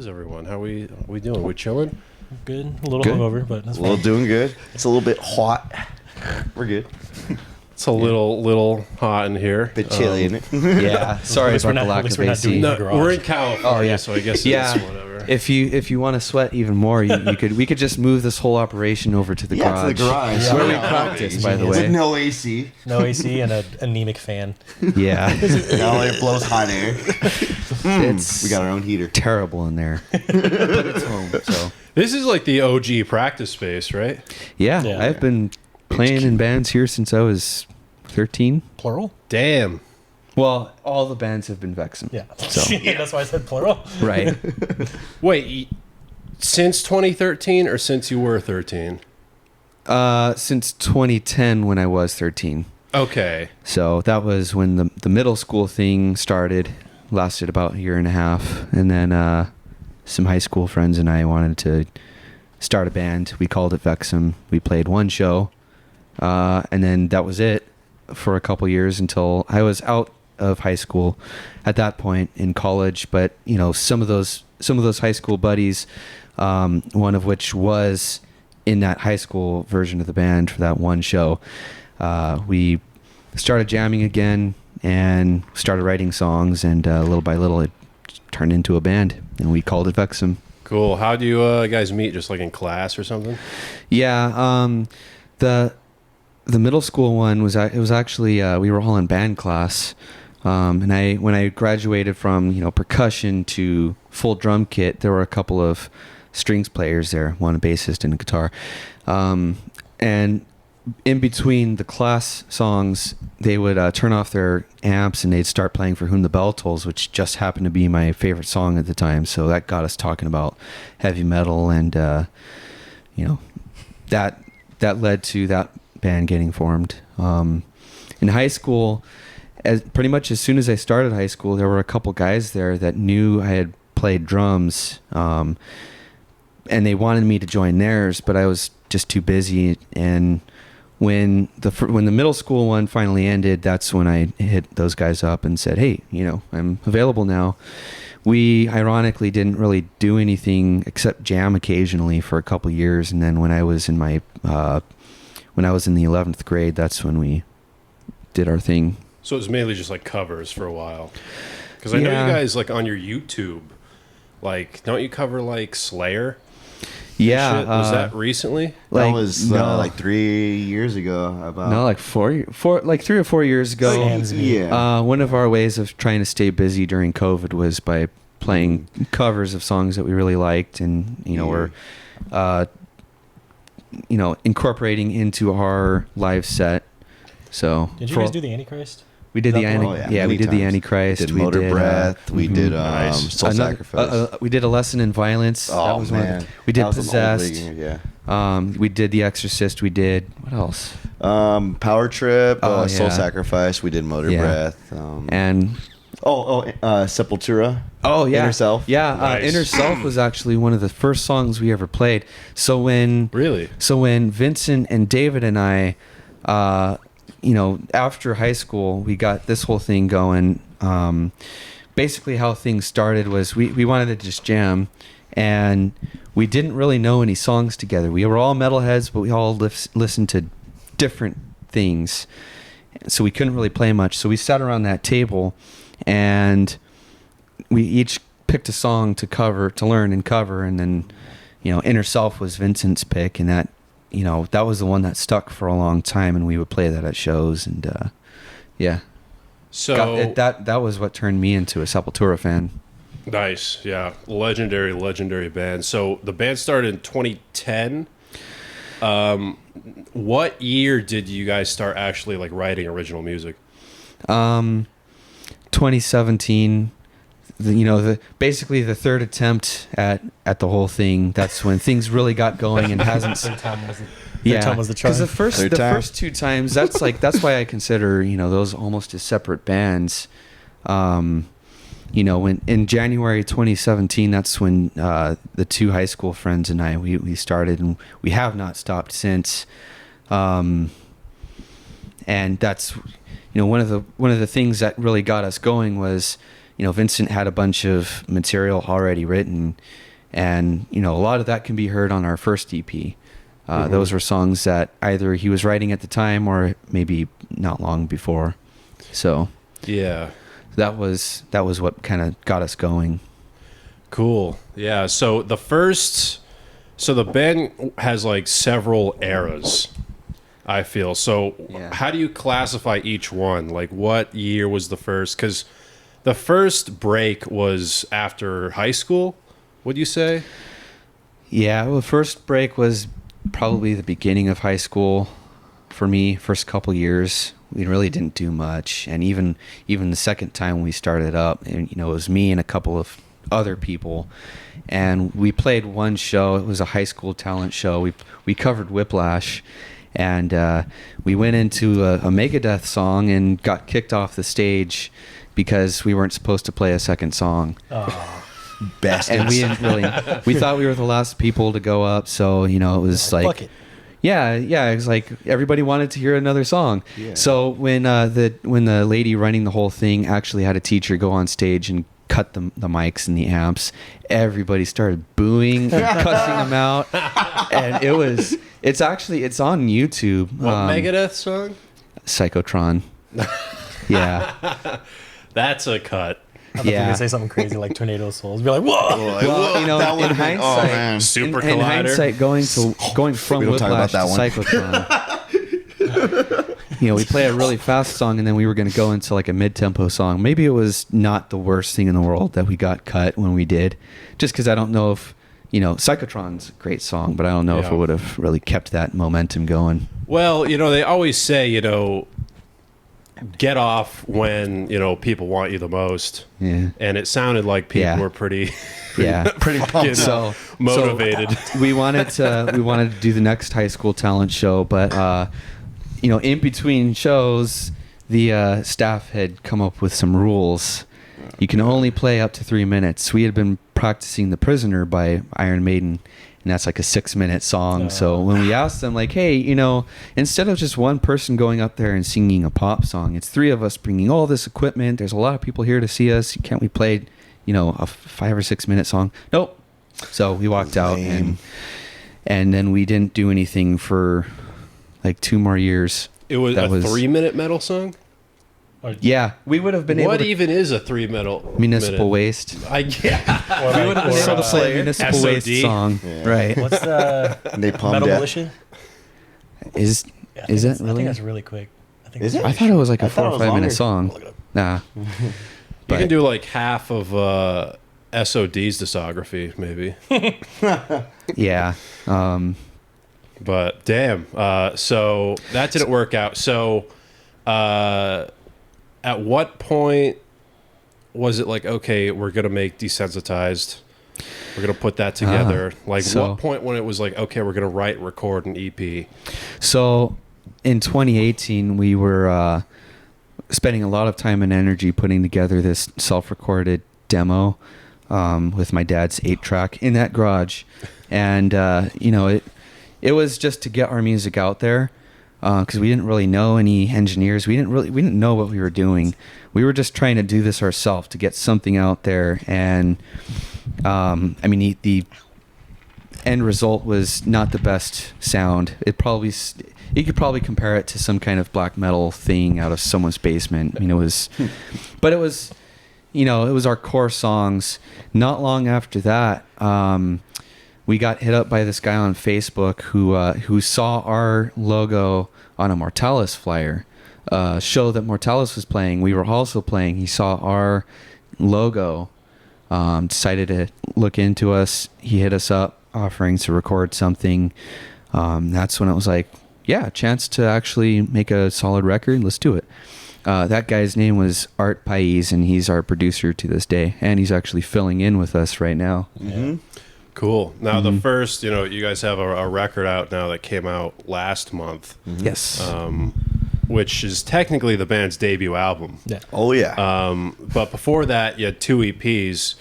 is everyone? How we doing? We chilling? Good. A little hungover, but that's fine. Doing good. It's a little bit hot. We're good. It's a little hot in here. Bit chilly, isn't it? Yeah. Sorry about the lack of AC. No, we're in California, Oh, yeah. so I guess Yeah. it's whatever. If you want to sweat even more, we could just move this whole operation over to the garage. Yeah, to the garage. Where we Yeah. practice, by the With way. no AC. No AC and an anemic fan. Yeah. No, it blows hot air. It's We got our own heater. terrible in there. But it's home, so. This is like the OG practice space, right? Yeah, Yeah. I've been playing in bands here since I was 13. Plural? Damn. Well, all the bands have been Vexxum. Yeah. So. That's why I said plural. Right. Wait, since 2013 or since you were 13? Since 2010 when I was 13. Okay. So that was when the middle school thing started. Lasted about a year and a half. And then some high school friends and I wanted to start a band. We called it Vexxum. We played one show. And then that was it for a couple years until I was out of high school at that point in college. But, you know, some of those high school buddies, one of which was in that high school version of the band for that one show, we started jamming again and started writing songs, and little by little it turned into a band, and we called it Vexxum. Cool. How do you guys meet? Just like in class or something? Yeah, the middle school one was actually we were all in band class, and when I graduated from percussion to full drum kit, there were a couple of strings players there, one a bassist and a guitar, and in between the class songs, they would turn off their amps and they'd start playing For Whom the Bell Tolls, which just happened to be my favorite song at the time. So that got us talking about heavy metal, and that led to that band getting formed. In high school, pretty much as soon as I started high school, there were a couple guys there that knew I had played drums, and they wanted me to join theirs, but I was just too busy. And when the middle school one finally ended, that's when I hit those guys up and said, hey, I'm available now. We ironically didn't really do anything except jam occasionally for a couple years, and then when I was in the 11th grade, that's when we did our thing. So it was mainly just like covers for a while. Because I know you guys, like, on your YouTube, like, don't you cover like Slayer? Yeah. Shit? Was that recently? That was like 3 years ago. Like 3 or 4 years ago. Yeah. One of our ways of trying to stay busy during COVID was by playing covers of songs that we really liked, and we're incorporating into our live set. So Did you guys do the Antichrist? we did the we did the Antichrist. We did Motor Breath. We did Soul Sacrifice. We did A Lesson in Violence. Oh, that was man. We did That was an old Possessed. big, yeah. We did The Exorcist. We did what else? Power Trip. Oh, Soul yeah. Sacrifice. We did Motor Yeah. Breath. And Sepultura. oh yeah, Inner Self. Yeah, Nice. Inner Self was actually one of the first songs we ever played. So when Vincent and David and I, after high school, we got this whole thing going. Basically, how things started was we wanted to just jam, and we didn't really know any songs together. We were all metalheads, but we all listened to different things, so we couldn't really play much. So we sat around that table, and we each picked a song to learn and cover, and then Inner Self was Vincent's pick, and that that was the one that stuck for a long time, and we would play that at shows, and yeah. So that was what turned me into a Sepultura fan. nice, yeah, legendary band. So the band started in 2010. What year did you guys start actually like writing original music? 2017. Basically the third attempt at the whole thing. That's when things really got going, and hasn't. Third time was the charm. Because the first two times, that's why I consider those almost as separate bands. When in January 2017, that's when the two high school friends and I we started, and we have not stopped since. And that's one of the things that really got us going was Vincent had a bunch of material already written, and a lot of that can be heard on our first EP. Those were songs that either he was writing at the time or maybe not long before. So yeah, that was what kind of got us going. Cool. Yeah. So the band has like several eras, I feel. So how do you classify each one? Like, what year was the first? Because the first break was after high school, would you say? Yeah, well, the first break was probably the beginning of high school for me. First couple years, we really didn't do much. And even the second time we started up, and it was me and a couple of other people. And we played one show. It was a high school talent show. We covered Whiplash. And we went into a Megadeth song and got kicked off the stage because we weren't supposed to play a second song. Bastards. And we didn't really. We thought we were the last people to go up, so it was like, fuck it. Yeah, it was like everybody wanted to hear another song. Yeah. So when the lady running the whole thing actually had a teacher go on stage and cut the mics and the amps, everybody started booing and cussing them out, and it's on YouTube. What Megadeth song? Psychotron. Yeah. That's a cut. I thought you were going to say something crazy like Tornado Souls. Be like, whoa! That in would've been- hindsight, Super in Collider. hindsight, going from We don't talk Whiplash about to that Psychotron. We play a really fast song, and then we were going to go into like a mid-tempo song. Maybe it was not the worst thing in the world that we got cut when we did, just because I don't know if Psychotron's a great song, but I don't know if it would have really kept that momentum going. Well, they always say, get off when, people want you the most. Yeah. And it sounded like people were pretty Pretty So motivated. we wanted to do the next high school talent show, but in between shows, the staff had come up with some rules. You can only play up to 3 minutes. We had been practicing "The Prisoner" by Iron Maiden, and that's like a 6-minute song. So when we asked them, like, hey, instead of just one person going up there and singing a pop song, it's 3 of us bringing all this equipment. There's a lot of people here to see us. Can't we play, a 5 or 6 minute song? Nope. So we walked out, and then we didn't do anything for like 2 more years. It was a 3-minute metal song? Yeah, we would have been able to... What even is a 3-minute? Municipal Waste. We would have been able to play a Municipal SOD. Waste song. Yeah. Right. What's the Napalm Metal Death. Militia? Is Yeah, it I really? think that's really quick. Is it? I thought it was like I a 4 thought or it 5 was minute song. Look it up. Nah. You But- can do like half of SOD's discography, maybe. Yeah. But damn. So that didn't work out. So at what point was it like, okay, we're going to make Desensitized? We're going to put that together. What point when it was like, okay, we're going to write and record an EP? So in 2018, we were spending a lot of time and energy putting together this self-recorded demo with my dad's 8-track in that garage. And, it was just to get our music out there because we didn't really know any engineers. We didn't know what we were doing. We were just trying to do this ourselves to get something out there. And, the end result was not the best sound. You could probably compare it to some kind of black metal thing out of someone's basement. It was our core songs. Not long after that, we got hit up by this guy on Facebook who saw our logo on a Mortalis flyer, show that Mortalis was playing. We were also playing. He saw our logo, decided to look into us. He hit us up, offering to record something. That's when it was like, yeah, a chance to actually make a solid record. Let's do it. That guy's name was Art Pais, and he's our producer to this day. And he's actually filling in with us right now. Mm-hmm. Cool. Now, the first, you guys have a record out now that came out last month. Mm-hmm. Yes. Which is technically the band's debut album. Yeah. Oh, yeah. But before that, you had 2 EPs.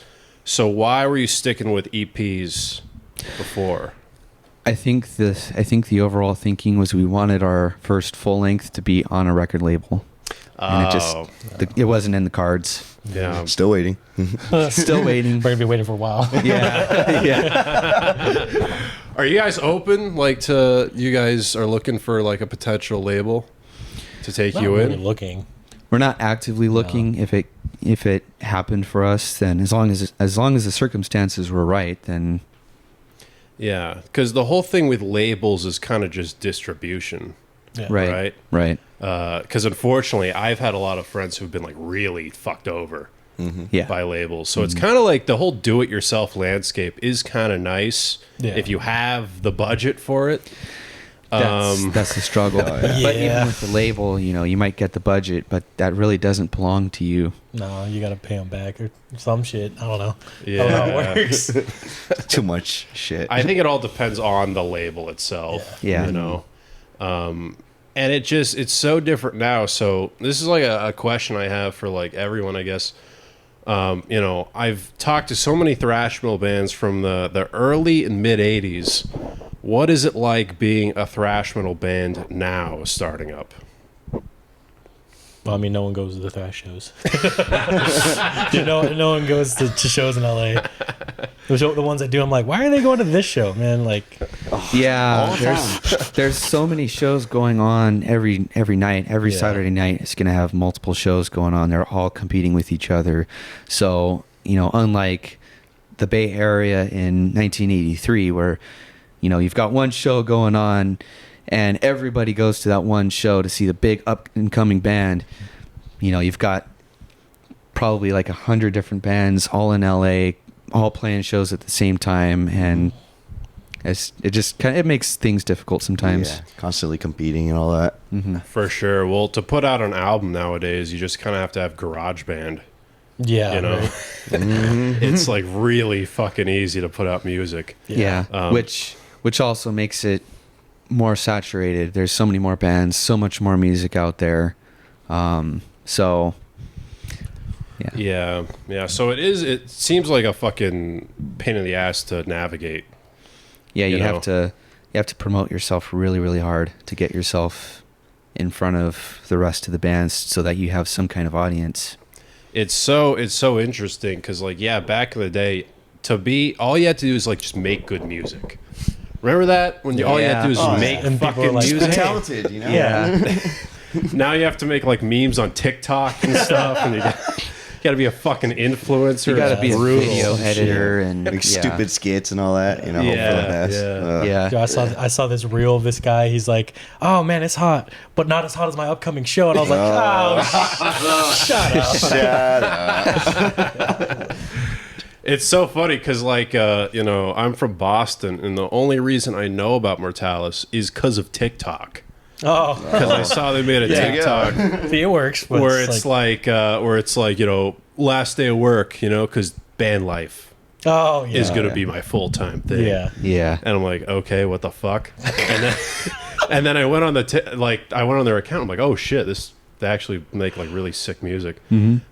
So why were you sticking with EPs before? I think the overall thinking was we wanted our first full length to be on a record label. and it wasn't in the cards. Yeah. Still waiting. Still waiting. We're gonna be waiting for a while. Yeah, yeah. Are you guys open? Like, you guys are looking for like a potential label to take Not you really in? looking. We're not actively looking. If it happened for us, then as long as the circumstances were right, then Yeah, because the whole thing with labels is kind of just distribution, Yeah. right. Because unfortunately, I've had a lot of friends who've been like really fucked over Yeah. by labels. So it's kind of like the whole do-it-yourself landscape is kind of nice if you have the budget for it. That's the struggle. But even with the label, you might get the budget, but that really doesn't belong to you. No, you gotta pay them back or some shit. I don't know. Yeah. I don't know how it works. Too much shit. I think it all depends on the label itself. Yeah. You know? And it's so different now. So this is like a question I have for like everyone, I guess. I've talked to so many thrash metal bands from the early and mid 80s. What is it like being a thrash metal band now starting up? Well, I mean, no one goes to the thrash shows. No one goes to shows in LA. The ones that do, I'm like, why are they going to this show, man? Like, Yeah, there's so many shows going on every night. Every Saturday night, it's gonna have multiple shows going on. They're all competing with each other. So unlike the Bay Area in 1983, where you've got one show going on, and everybody goes to that one show to see the big up and coming band. You've got probably like 100 different bands all in LA, all playing shows at the same time, and it makes things difficult sometimes. Yeah, constantly competing and all that. For sure. Well, to put out an album nowadays, you just kind of have to have GarageBand. yeah, right. It's like really fucking easy to put out music. Yeah, which also makes it more saturated. There's so many more bands, so much more music out there. So Yeah. So it seems like a fucking pain in the ass to navigate. yeah, you know? have to promote yourself really, really hard to get yourself in front of the rest of the bands so that you have some kind of audience. It's so interesting because back in the day, all you had to do is like just make good music. Remember that when all you had to do is make And people fucking are like, music. Talented, Yeah. Now you have to make like memes on TikTok and stuff, and you got to be a fucking influencer. You got to be a Brutal video shit. editor and like stupid skits and all that. Hope for the best. Yeah. Yo, I saw this reel of this guy. He's like, "Oh man, it's hot, but not as hot as my upcoming show." And I was like, "Shut up!" It's so funny because, I'm from Boston, and the only reason I know about Mortalis is because of TikTok. Oh, Because I saw they made a TikTok see, it works. But where it's like, last day of work, because band life is going to be my full-time thing. yeah. And I'm like, okay, what the fuck? And then I went on I went on their account. I'm like, oh shit, they actually make like really sick music.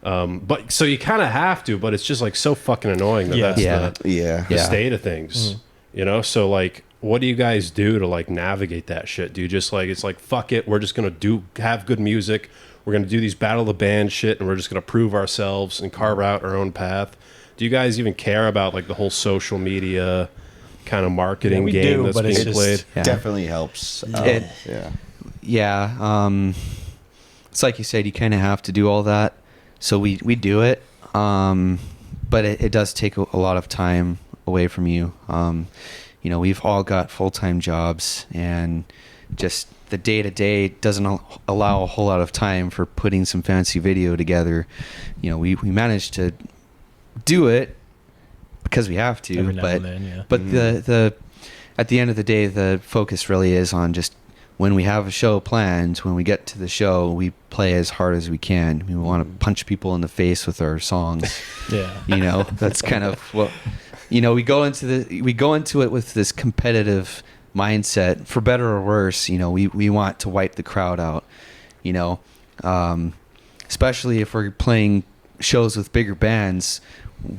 But so you kind of have to, but it's just like so fucking annoying that's the state of things. So like, what do you guys do to like navigate that shit? Do you just like, it's like, fuck it, we're just gonna have good music, we're gonna do these battle of the band shit, and we're just gonna prove ourselves and carve out our own path? Do you guys even care about like the whole social media kind of marketing game that's being played? Definitely helps. It's like you said, you kind of have to do all that. So we do it, but it does take a lot of time away from you. We've all got full-time jobs, and just the day-to-day doesn't allow a whole lot of time for putting some fancy video together. We managed to do it because we have to, Every now and then, but the at the end of the day, the focus really is on just when we have a show planned, when we get to the show, we play as hard as we can. We want to punch people in the face with our songs. That's kind of what, we go into it with this competitive mindset, for better or worse. We want to wipe the crowd out, especially if we're playing shows with bigger bands.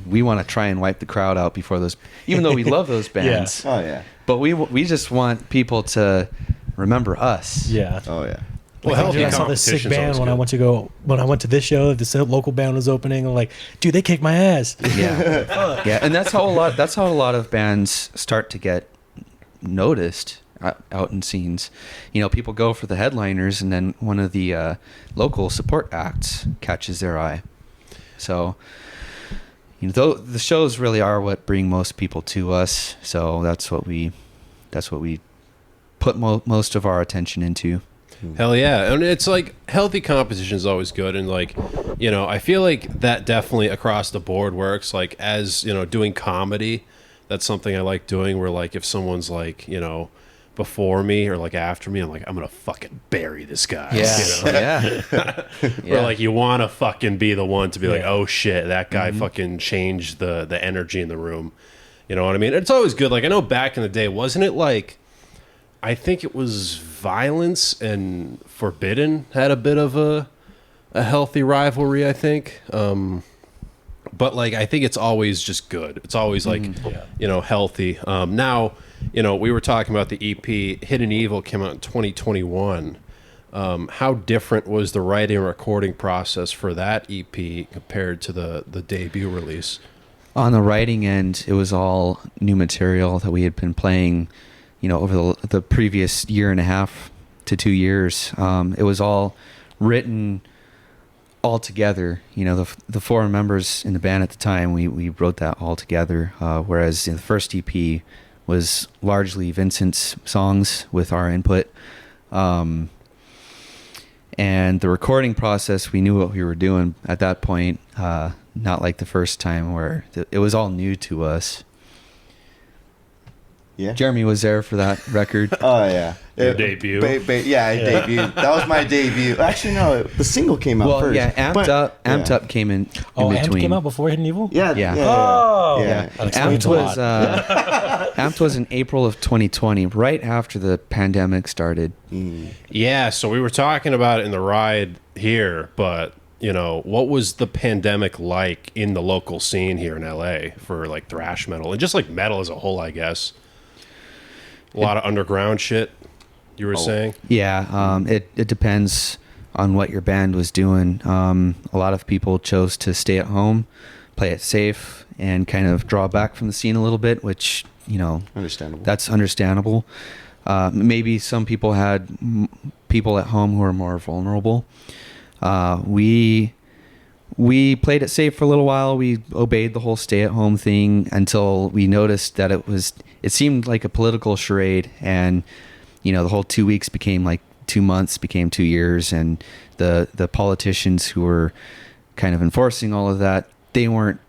We want to try and wipe the crowd out before those, even though we love those bands. Oh yeah. But we just want people to remember us. Yeah. Oh yeah. Well, Like, healthy I saw this sick competition's band always when I went to this show. This local band was opening. I'm like, dude, they kicked my ass. Yeah, yeah, and that's how a lot of bands start to get noticed out in scenes. You know, people go for the headliners, and then one of the local support acts catches their eye. So, you know, the shows really are what bring most people to us. So that's what we put most of our attention into. Hell yeah. And it's like healthy competition is always good. And like, you know, I feel like that definitely across the board works. Like, as, you know, doing comedy, that's something I like doing, where like if someone's like, you know, before me or like after me, I'm like, I'm going to fucking bury this guy. Yeah. You know? Where like you want to fucking be the one to be like, oh shit, that guy fucking changed the energy in the room. You know what I mean? It's always good. Like, I know back in the day, wasn't it like, I think it was Violence and Forbidden had a bit of a healthy rivalry, I think. But like, I think it's always just good. It's always like, you know, healthy. Now, you know, we were talking about the EP Hidden Evil came out in 2021. How different was the writing and recording process for that EP compared to the debut release? On the writing end, it was all new material that we had been playing, you know, over the previous year and a half to 2 years. It was all written all together. You know, the four members in the band at the time, we wrote that all together. Whereas in the first EP was largely Vincent's songs with our input. And the recording process, we knew what we were doing at that point. Not like the first time where it was all new to us. Yeah. Jeremy was there for that record. Oh yeah. Your debut. Yeah, I debuted. That was my debut. Actually, no, the single came out first. Yeah, Amped Up came in Oh, between. Amped came out before Hidden Evil? Yeah. Yeah. Oh. Yeah. That explains a lot. Amped was in April of 2020, right after the pandemic started. Yeah, so we were talking about it in the ride here, but, you know, what was the pandemic like in the local scene here in LA for like thrash metal and just like metal as a whole, I guess? A lot of underground shit, you were saying? Yeah, it depends on what your band was doing. A lot of people chose to stay at home, play it safe, and kind of draw back from the scene a little bit, which, you know, Understandable. that's understandable. Maybe some people had people at home who are more vulnerable. We played it safe for a little while. We obeyed the whole stay-at-home thing until we noticed that it seemed like a political charade, and you know, the whole 2 weeks became like 2 months, became 2 years, and the politicians who were kind of enforcing all of that, they weren't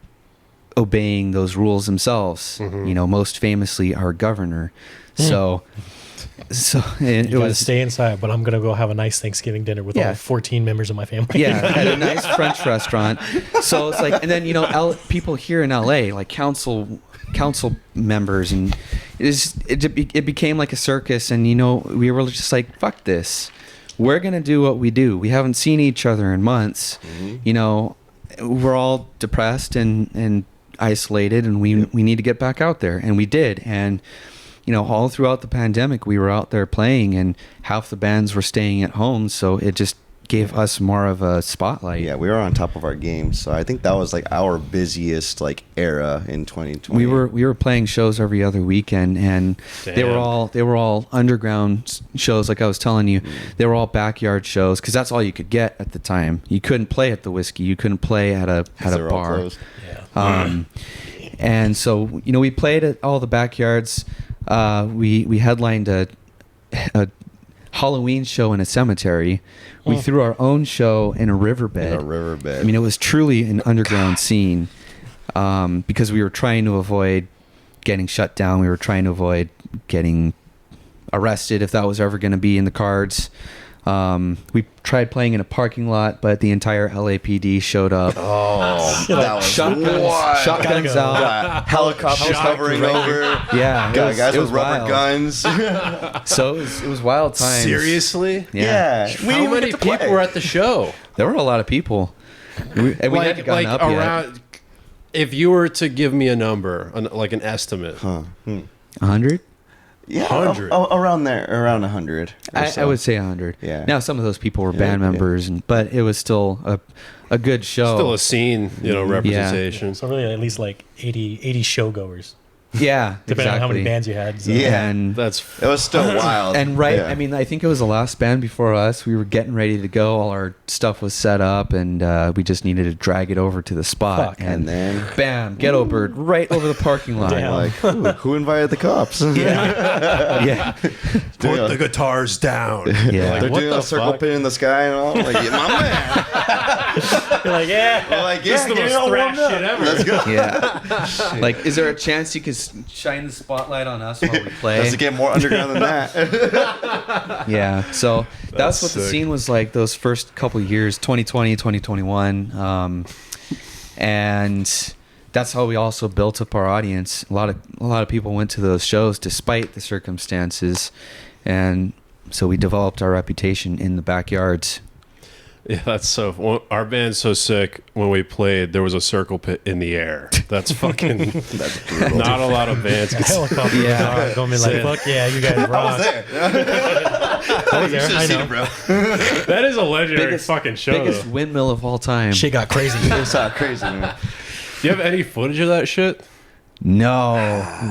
obeying those rules themselves. You know, most famously our governor. So it You gotta was stay inside, but I'm gonna go have a nice Thanksgiving dinner with all 14 members of my family. Yeah, at a nice French restaurant. So it's like, and then, you know, people here in LA, like council members, and it became like a circus. And, you know, we were just like, fuck this. We're gonna do what we do. We haven't seen each other in months. You know, we're all depressed and isolated, and we need to get back out there, and we did. And you know, all throughout the pandemic, we were out there playing, and half the bands were staying at home, so it just gave us more of a spotlight. Yeah, we were on top of our game, so I think that was like our busiest like era in 2020. We were playing shows every other weekend, and they were all underground shows. Like I was telling you, they were all backyard shows because that's all you could get at the time. You couldn't play at the Whiskey, you couldn't play at a bar. And so, you know, we played at all the backyards. We headlined a Halloween show in a cemetery. We threw our own show in a riverbed. I mean, it was truly an underground scene, because we were trying to avoid getting shut down. We were trying to avoid getting arrested if that was ever going to be in the cards. We tried playing in a parking lot, but the entire LAPD showed up. Oh, that was shotguns out, helicopters hovering over. Yeah, guys with wild. rubber guns. So it was wild times. Seriously? Yeah. How many people were at the show? There were a lot of people. We hadn't gotten up yet. If you were to give me a number, like an estimate. 100? Yeah, 100. around there, around 100. I would say 100. Yeah. Now some of those people were band members, but it was still a good show. Still a scene, representation. So really, at least like 80 showgoers. Yeah, depending on how many bands you had. So. Yeah, and it was still wild. And I mean, I think it was the last band before us. We were getting ready to go. All our stuff was set up, and we just needed to drag it over to the spot. And then, bam, Ghetto Bird right over the parking lot. Like, who invited the cops? Yeah. Put the guitars down. Yeah. They're doing a circle pin in the sky and all. Like, my man. You're like, yeah. We're like, This is the most thrash shit ever. Let's go. Yeah. Like, is there a chance you could shine the spotlight on us while we play? Let's get more underground than that. Yeah. So that's what the sick. scene was like those first couple years, 2020, 2021. And that's how we also built up our audience. A lot of people went to those shows despite the circumstances. And so we developed our reputation in the backyards. Yeah, that's so. Our band's so sick. When we played, there was a circle pit in the air. That's fucking. That's brutal. Not a lot of bands. Helicopter. Yeah. Don't be like, fuck yeah, you guys rock. I was there. I was there. I know. bro. That is a legendary Biggest- fucking show. Biggest Though. windmill of all time. Shit got crazy. It's not crazy, man. Do you have any footage of that shit? No.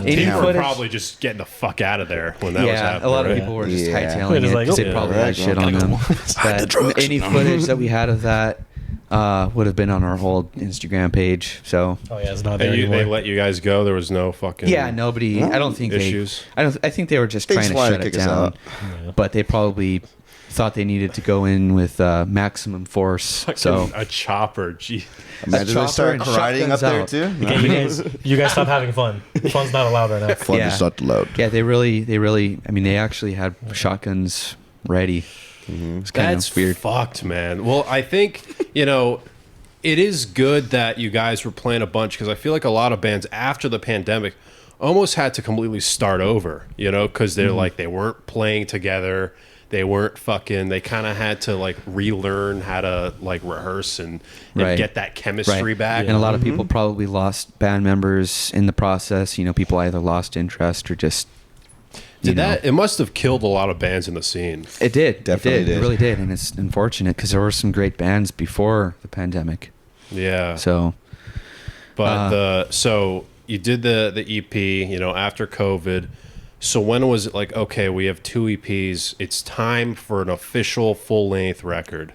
Any People were footage? probably just getting the fuck out of there when that was Yeah, happening. a lot of right? people were just Yeah. hightailing They're it just like, because they oh, probably yeah, had shit on gotta them. go But any footage that we had of that would have been on our whole Instagram page. So Oh yeah, it's not there And anymore. they let you guys go. There was no fucking yeah, nobody. I don't think issues. I think they were just They trying just to wanted shut to it kick us down. out. Yeah. But they probably thought they needed to go in with maximum force. So a chopper. Gee. Imagine chopper they start and riding up shotguns there out. too. Okay, you guys stop having fun. Fun's not allowed right now. Fun Yeah. is not allowed. yeah, they really. I mean, they actually had shotguns ready. It's kind That's of weird. fucked, man. Well, I think, it is good that you guys were playing a bunch because I feel like a lot of bands after the pandemic almost had to completely start over, because they're like, they weren't playing together. They weren't they kind of had to like relearn how to like rehearse and Right. get that chemistry back. And a lot of people probably lost band members in the process. People either lost interest or just. It must have killed a lot of bands in the scene. It did. Definitely It did. really did. And it's unfortunate because there were some great bands before the pandemic. Yeah. So. But so you did the EP, after COVID. So when was it like, okay, we have 2 EPs. It's time for an official full-length record.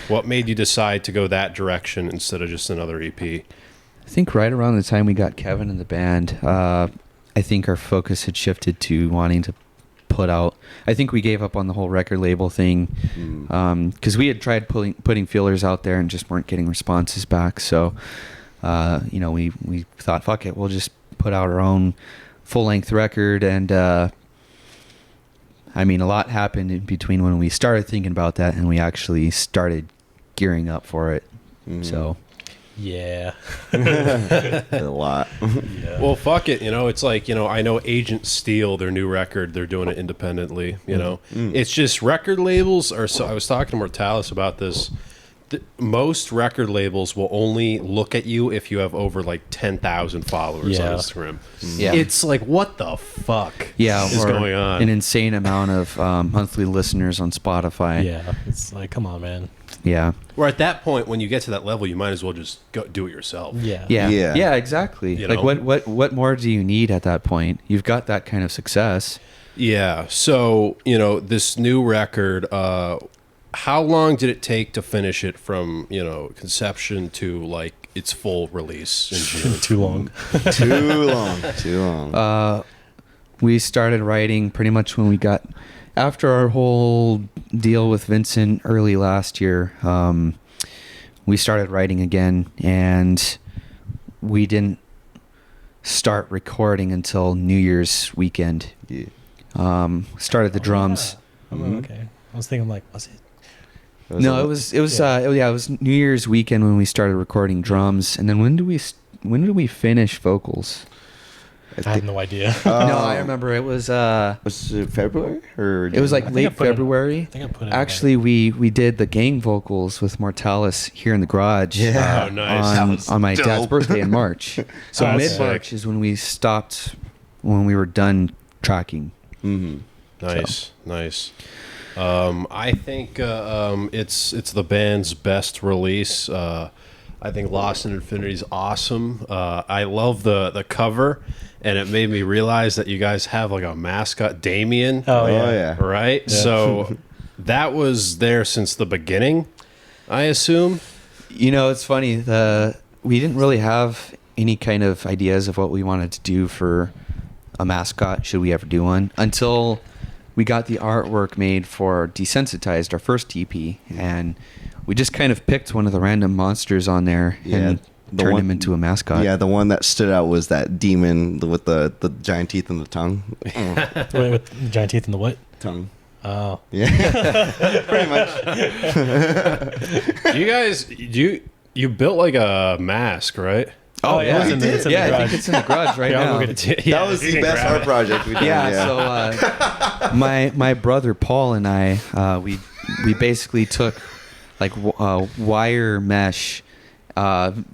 What made you decide to go that direction instead of just another EP? I think right around the time we got Kevin in the band, I think our focus had shifted to wanting to put out. I think we gave up on the whole record label thing because we had tried putting feelers out there and just weren't getting responses back. So, we thought, fuck it, we'll just put out our own full-length record. And I mean, a lot happened in between when we started thinking about that and we actually started gearing up for it. So. Yeah. A lot. Yeah. Well, fuck it. It's like, I know Agent Steel, their new record, they're doing it independently, It's just record labels are so. I was talking to Mortalis about this. Most record labels will only look at you if you have over like 10,000 followers on Instagram. Yeah. It's like, what the fuck is or going on? an insane amount of monthly listeners on Spotify. Yeah. It's like, come on, man. Yeah. Where at that point, when you get to that level, you might as well just go do it yourself. Yeah. Yeah. Yeah. Yeah, exactly. You Like know? what more do you need at that point? You've got that kind of success. Yeah. So, this new record, how long did it take to finish it from, conception to like its full release in June? Too long. Too long. We started writing pretty much when we got after our whole deal with Vincent early last year. We started writing again, and we didn't start recording until New Year's weekend. Yeah. Started the drums. Okay. I was thinking, like, was it? No, it was New Year's weekend when we started recording drums, and then when did we finish vocals? I have no idea. No, I remember it was Was it February or? it was like I think I late put it- February. I think I put it. Actually, we did the gang vocals with Mortalis here in the garage. Yeah. Oh, nice. That was on my dad's dope. birthday in March. So Oh, that's mid March sick. is when we stopped, when we were done tracking. Nice. I think it's the band's best release. I think Lost in Infinity is awesome. I love the cover, and it made me realize that you guys have like a mascot, Damien. Oh yeah. Right? Yeah. So that was there since the beginning, I assume. You know, it's funny. We didn't really have any kind of ideas of what we wanted to do for a mascot, should we ever do one, until we got the artwork made for Desensitized, our first EP, and we just kind of picked one of the random monsters on there and turned him into a mascot. Yeah, the one that stood out was that demon with the giant teeth and the tongue. Wait, with giant teeth in the what? Tongue. Oh. Yeah. Pretty much. You guys, you built like a mask, right? Oh, yeah. It's in the I think garage. it's in the garage right Yeah, now. That was the best art project we did. Yeah. So my brother Paul and I, we basically took like wire mesh,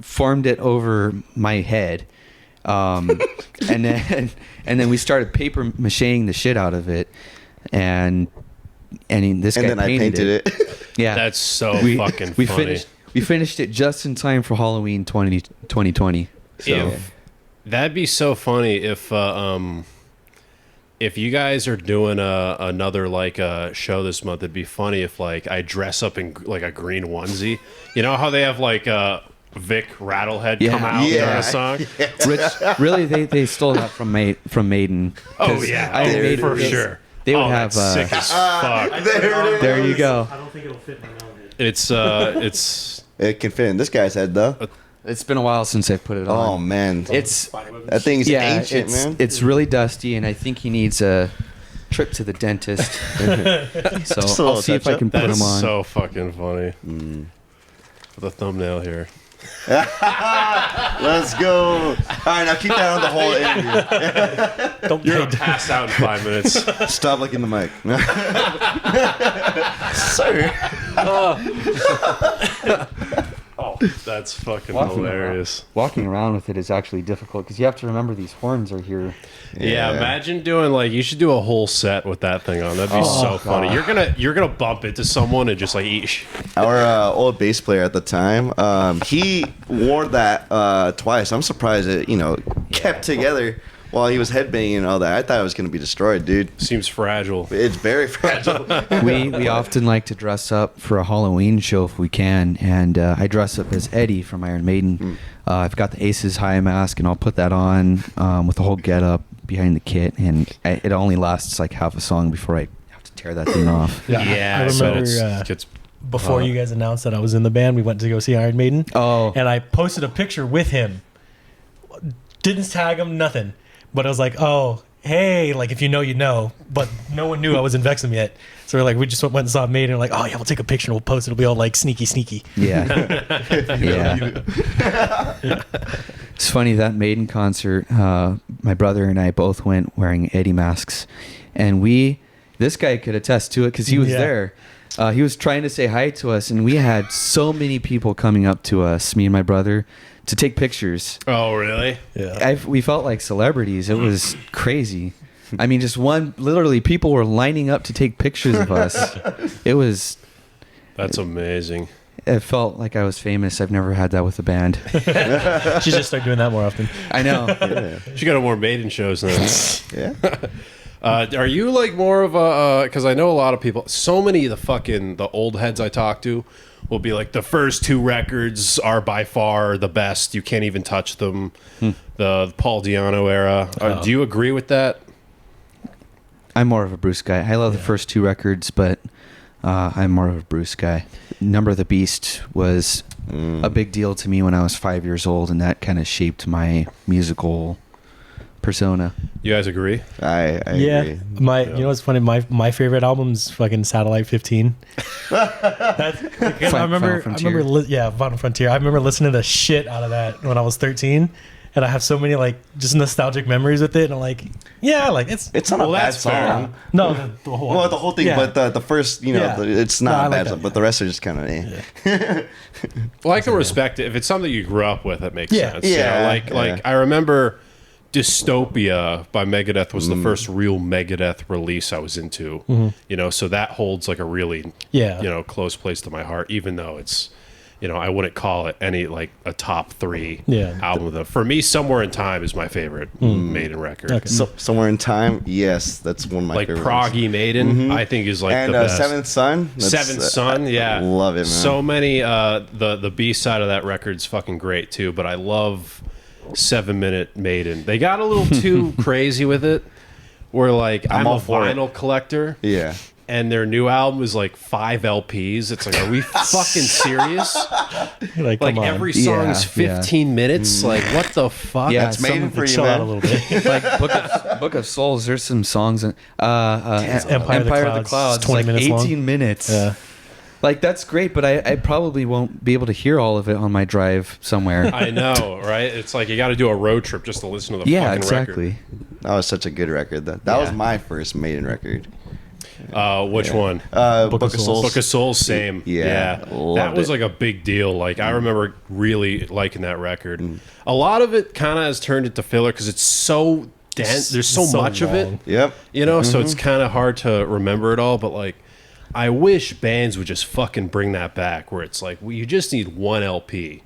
formed it over my head, and then we started paper macheing the shit out of it, and this guy then I painted it. Yeah, That's so fucking we funny. finished it just in time for Halloween 2020. So That'd be so funny if you guys are doing another like show this month. It'd be funny if like I dress up in like a green onesie. You know how they have like Vic Rattlehead come out during a song? Which really they stole that from Maiden. Oh yeah, Maiden, for sure. They would that's have sick as fuck. there you go. I don't think it'll fit my nose. It's It can fit in this guy's head though. It's been a while since I put it on. Oh man, It's that thing's ancient, man. It's really dusty, and I think he needs a trip to the dentist. So I'll see if I can put that's him on. so fucking funny. The thumbnail here. Let's go. All right, now keep that on the whole interview. Don't You're gonna pass out in 5 minutes. Stop licking the mic. Sorry. Oh, that's fucking Walking hilarious. Walking around with it is actually difficult because you have to remember these horns are here. Yeah, imagine doing like you should do a whole set with that thing on. That'd be so funny. You're gonna bump into someone and just like eat. Our old bass player at the time, he wore that twice. I'm surprised it, kept together while he was headbanging and all that. I thought it was gonna be destroyed, dude. Seems fragile. It's very fragile. We often like to dress up for a Halloween show if we can, and I dress up as Eddie from Iron Maiden. I've got the Aces High mask, and I'll put that on with the whole get-up behind the kit, and it only lasts like half a song before I have to tear that thing off. I so remember it's before you guys announced that I was in the band, we went to go see Iron Maiden. Oh. And I posted a picture with him. Didn't tag him, nothing. But I was like, oh, hey, like if you know, you know. But no one knew I was in Vexxum yet. So we just went and saw Maiden and we're like, oh yeah, we'll take a picture and we'll post it. It'll be all like sneaky. Yeah. It's funny, that Maiden concert, my brother and I both went wearing Eddie masks, and this guy could attest to it because he was there. He was trying to say hi to us, and we had so many people coming up to us, me and my brother, to take pictures. Oh, really? Yeah. We felt like celebrities. It was crazy. I mean, literally people were lining up to take pictures of us. That's amazing. It felt like I was famous. I've never had that with a band. She just start doing that more often. I know. She got more Maiden shows now. Yeah. Are you like more of a? Because I know a lot of people. So many of the old heads I talk to will be like, the first two records are by far the best. You can't even touch them. The Paul Di'Anno era. Do you agree with that? I'm more of a Bruce guy. I love the first two records, but I'm more of a Bruce guy. Number of the Beast was a big deal to me when I was 5 years old, and that kind of shaped my musical persona. You guys agree? I agree. You know what's funny? My favorite album's fucking Satellite 15. I remember Final Frontier. I remember listening to the shit out of that when I was 13. And I have so many like just nostalgic memories with it, and I'm like, it's not a bad song. No, the whole thing, but the first, it's not a bad song, but the rest are just kind of. Well, I can respect it if it's something you grew up with. It makes sense. Yeah. Like I remember Dystopia by Megadeth was the first real Megadeth release I was into. You know, so that holds like a really close place to my heart, even though it's, you know, I wouldn't call it any like a top 3 album of them. For me, Somewhere in Time is my favorite Maiden record. Okay. So, Somewhere in Time, yes, that's one of my favorite. Like Proggy Maiden, I think is like and the best. Seventh Son. Seventh Son, yeah, love it, man. So many. The B side of that record's fucking great too, but I love 7 Minute Maiden. They got a little too crazy with it. Where like I'm a vinyl collector. Yeah. And their new album is like 5 LPs. It's like, are we fucking serious? Like every song is 15 minutes. Like, what the fuck? Yeah, it's Maiden for you, chill man. out a little bit. Like Book of Souls, there's some songs in Empire of the Clouds, 20 like minutes 18 long. minutes. Yeah. Like, that's great, but I probably won't be able to hear all of it on my drive somewhere. I know, right? It's like you got to do a road trip just to listen to the fucking exactly. record. That was such a good record. That was my first Maiden record. Which one? Book of Souls. Book of Souls, same. Yeah, that was like a big deal. Like I remember really liking that record. A lot of it kind of has turned into filler because it's so dense. There's so much long. of it. Yep. You know, so it's kind of hard to remember it all. But like, I wish bands would just fucking bring that back, where it's like, well, you just need one LP.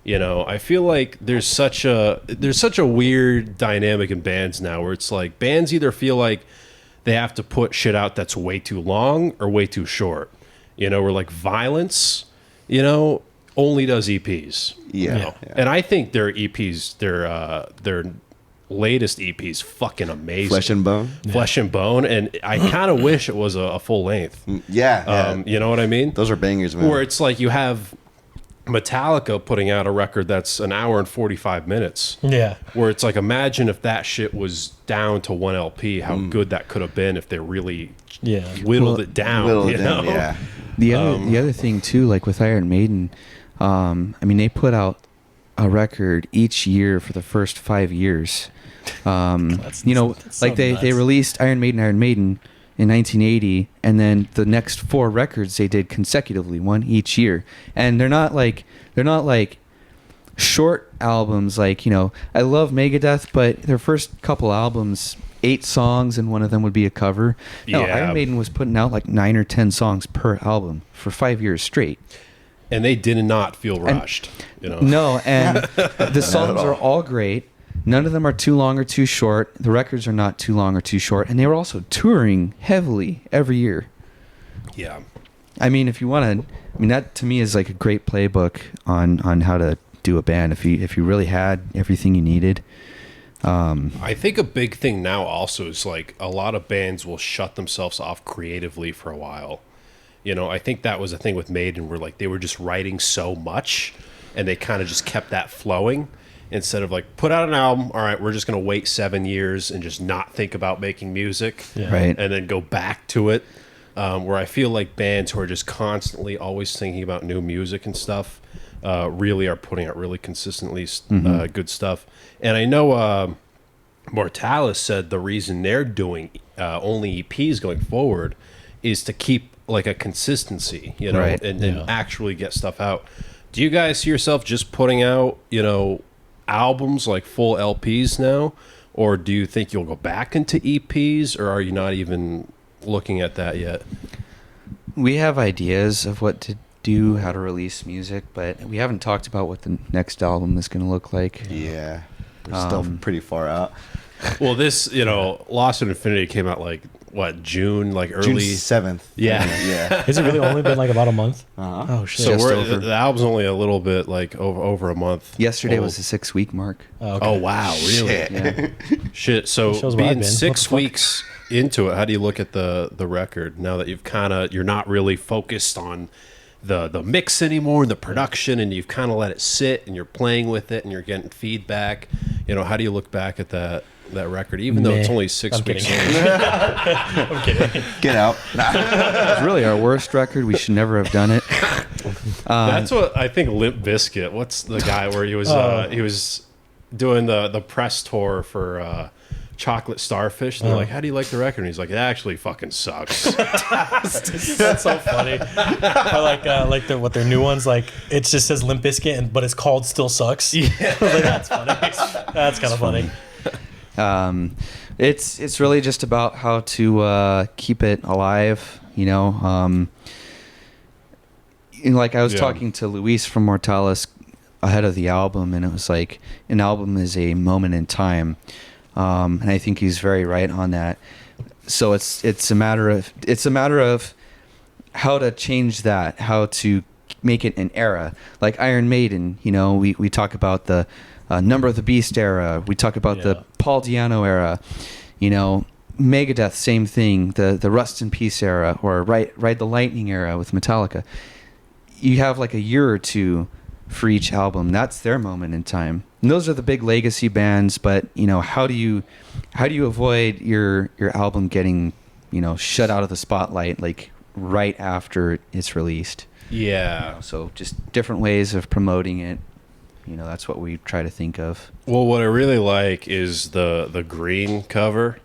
You know, I feel like there's such a weird dynamic in bands now, where it's like bands either feel like they have to put shit out that's way too long or way too short. You know, where like Violence, you know, only does EPs. Yeah. You know? And I think their EPs, their latest EPs, fucking amazing. Flesh and Bone. Flesh and Bone, and I kind of wish it was a full length. Yeah. You know what I mean? Those are bangers, man. Where it's like you have Metallica putting out a record that's an hour and 45 minutes. Yeah. Where it's like, imagine if that shit was down to one LP, how good that could have been if they really whittled it down. Yeah. The other thing too, like with Iron Maiden, I mean, they put out a record each year for the first 5 years. You know, like they released Iron Maiden in 1980, and then the next 4 records they did consecutively, one each year. And they're not like short albums. Like, you know, I love Megadeth, but their first couple albums, 8 songs, and one of them would be a cover. No, Iron Maiden was putting out like 9 or 10 songs per album for 5 years straight. And they did not feel rushed. You know? No, and the songs are all great. None of them are too long or too short. The records are not too long or too short. And they were also touring heavily every year. Yeah. I mean, if you want to, I mean, that to me is like a great playbook on how to do a band. If you really had everything you needed. I think a big thing now also is like a lot of bands will shut themselves off creatively for a while. You know, I think that was a thing with Maiden, where like they were just writing so much and they kind of just kept that flowing. Instead of like, put out an album, all right, we're just going to wait 7 years and just not think about making music. Right. And then go back to it. Where I feel like bands who are just constantly always thinking about new music and stuff really are putting out really consistently good stuff. And I know Mortalis said the reason they're doing only EPs going forward is to keep like a consistency, you know, and actually get stuff out. Do you guys see yourself just putting out, you know, albums like full LPs now, or do you think you'll go back into EPs, or are you not even looking at that yet? We have ideas of what to do, how to release music, but we haven't talked about what the next album is going to look like. Yeah, we're still pretty far out. Well, this, you know, Lost in Infinity came out like what, June, like early June 7th. Yeah. Has it really only been like about a month? Uh-huh. Oh shit. So the album's only a little bit like over a month. Yesterday old. was the 6-week mark. Oh wow, really? Shit. Yeah. Shit. So Shows where I've being been. 6 What the weeks into it, how do you look at the record now that you're not really focused on the mix anymore, the production, and you've kind of let it sit and you're playing with it and you're getting feedback? You know, how do you look back at that record, even though it's only 6 weeks old? I'm kidding. Get out. It's really our worst record. We should never have done it. That's what I think. Limp Bizkit. What's the guy where he was doing the press tour for Chocolate Starfish, and they're like, "How do you like the record?" And he's like, "It actually fucking sucks." That's so funny. Or like what their new ones, like it just says Limp Bizkit, but it's called Still Sucks. Yeah, like, that's funny. That's kind of funny. It's really just about how to keep it alive, you know. Like I was talking to Luis from Mortalis ahead of the album, and it was like an album is a moment in time, and I think he's very right on that. So it's a matter of how to change that, how to make it an era. Like Iron Maiden, you know, we talk about the Number of the Beast era, we talk about the Paul Di'Anno era, you know. Megadeth, same thing, the Rust in Peace era, or Ride the Lightning era with Metallica. You have like a year or two for each album. That's their moment in time. And those are the big legacy bands, but you know, how do you avoid your album getting, you know, shut out of the spotlight like right after it's released? Yeah. You know, so just different ways of promoting it. You know, that's what we try to think of. Well, what I really like is the green cover,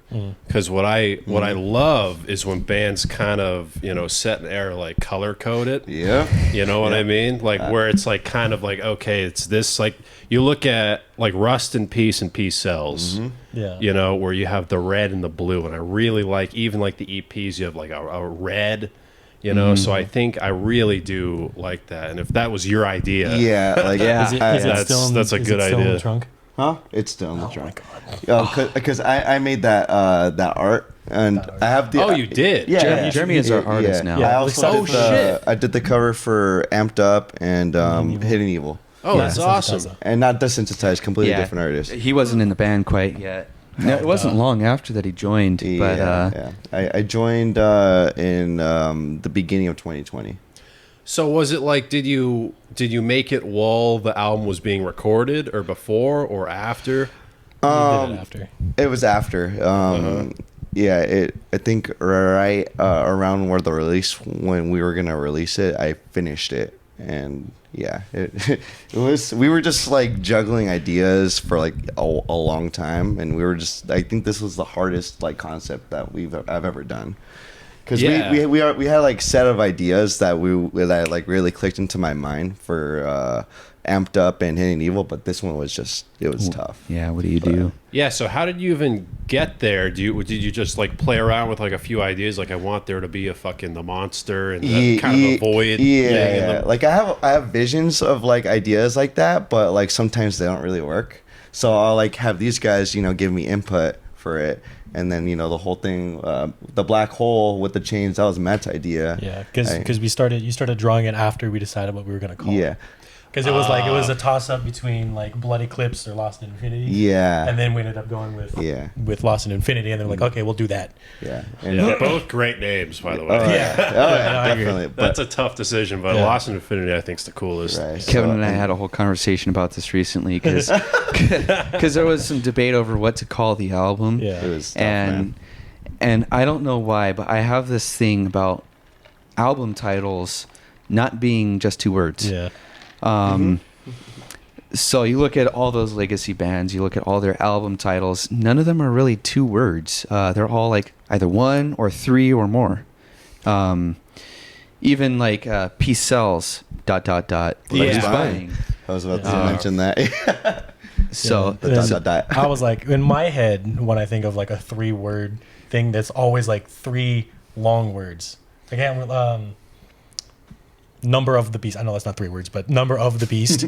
because what I love is when bands kind of, you know, set an era, like color code it. Yeah. You know what I mean? Like where it's like kind of like, okay, it's this, like you look at like Rust in Peace and Peace Cells, you know, where you have the red and the blue, and I really like even like the EPs, you have like a red. You know, so I think I really do like that. And if that was your idea, like Is it still in that's a good idea. in the trunk? huh? It's still in the trunk. Oh my god! Because I made that art, and I have the. Oh, you did? Yeah, Jeremy is our artist now. I also shit. I did the cover for Amped Up and Hidden Evil, Oh, that's awesome. and not Desensitized, completely Yeah. different artist. He wasn't in the band quite yet. No, it wasn't long after that he joined, but I joined in the beginning of 2020. So was it like, did you make it while the album was being recorded, or before, or after? You did it after. It was after. Yeah, I think right around where the release, when we were gonna release it, I finished it, and yeah, it was. We were just like juggling ideas for like a long time, and we were just. I think this was the hardest like concept that I've ever done, because we had like set of ideas that like really clicked into my mind for Amped Up and Hidden Evil, but this one was just, it was tough. Yeah, what do you do? Yeah, so how did you even get there? Did you just like play around with like a few ideas, like I want there to be a fucking the monster and kind of avoid? Yeah. Like I have visions of like ideas like that, but like sometimes they don't really work. So I'll like have these guys, you know, give me input for it, and then, you know, the whole thing, the black hole with the chains, that was Matt's idea. Yeah, because you started drawing it after we decided what we were gonna call it. Yeah. Because it was like it was a toss up between like Blood Eclipse or Lost in Infinity. Yeah. And then we ended up going with Lost in Infinity, and they're like, okay, we'll do that. Yeah. Both great names, by the way. Yeah, definitely. That's a tough decision, but Lost in Infinity, I think, is the coolest. Right. Kevin and I had a whole conversation about this recently because there was some debate over what to call the album. Yeah. It was tough, man. And I don't know why, but I have this thing about album titles not being just two words. Yeah. So you look at all those legacy bands, you look at all their album titles, none of them are really two words. They're all like either one or three or more. Even like Peace Cells ... Yeah. Spying. I was about to mention that. So I was like, in my head, when I think of like a 3-word thing, that's always like 3 long words. Again, Number of the Beast. I know that's not 3 words, but Number of the Beast.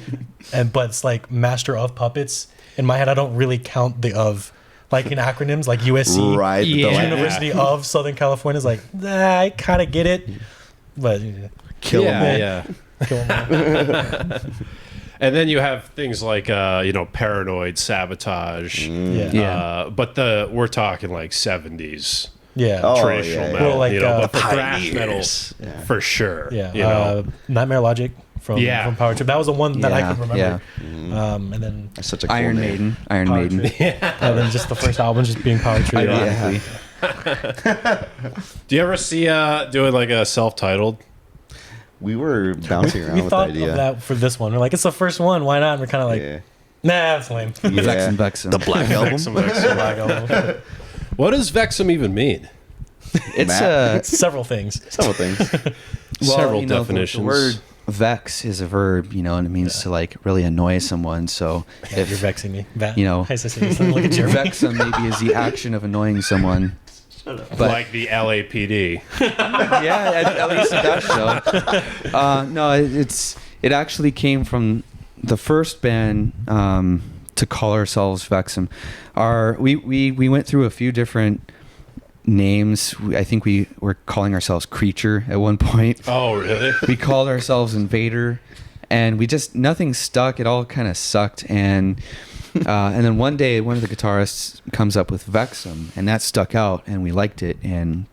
But it's like Master of Puppets. In my head, I don't really count the of. Like in acronyms, like USC, right? University of Southern California is like, I kind of get it, but Kill them. Yeah. Kill 'em all. And then you have things like Paranoid, Sabotage. But we're talking like 70s. Yeah. Oh, traditional yeah, metal, Well, like, but for thrash metal, pioneers. for sure. Yeah. Nightmare Logic from Power Trip. That was the one that I could remember. Yeah. And then That's such a cool Iron name. Maiden. Power Trip. And then just the first album just being Power Trip. Ironically. Do you ever see doing like a self-titled? We were bouncing around We with the thought idea. of that for this one. We're like, it's the first one. Why not? And we're kind of like, nah, that's lame. Vexxum. The Black Album. Black Album. What does Vexxum even mean? It's Several things. Several things. Several definitions. The word vex is a verb, and it means to like really annoy someone. So If you're vexing me, I say something like a Jeremy. vexum maybe is the action of annoying someone. But like the LAPD. yeah, at least it does so. No, it actually came from the first band to call ourselves Vexxum. We went through a few different names. I think we were calling ourselves Creature at one point. Oh, really? We called ourselves Invader, and nothing stuck. It all kind of sucked, and then one day one of the guitarists comes up with Vexxum, and that stuck out, and we liked it. And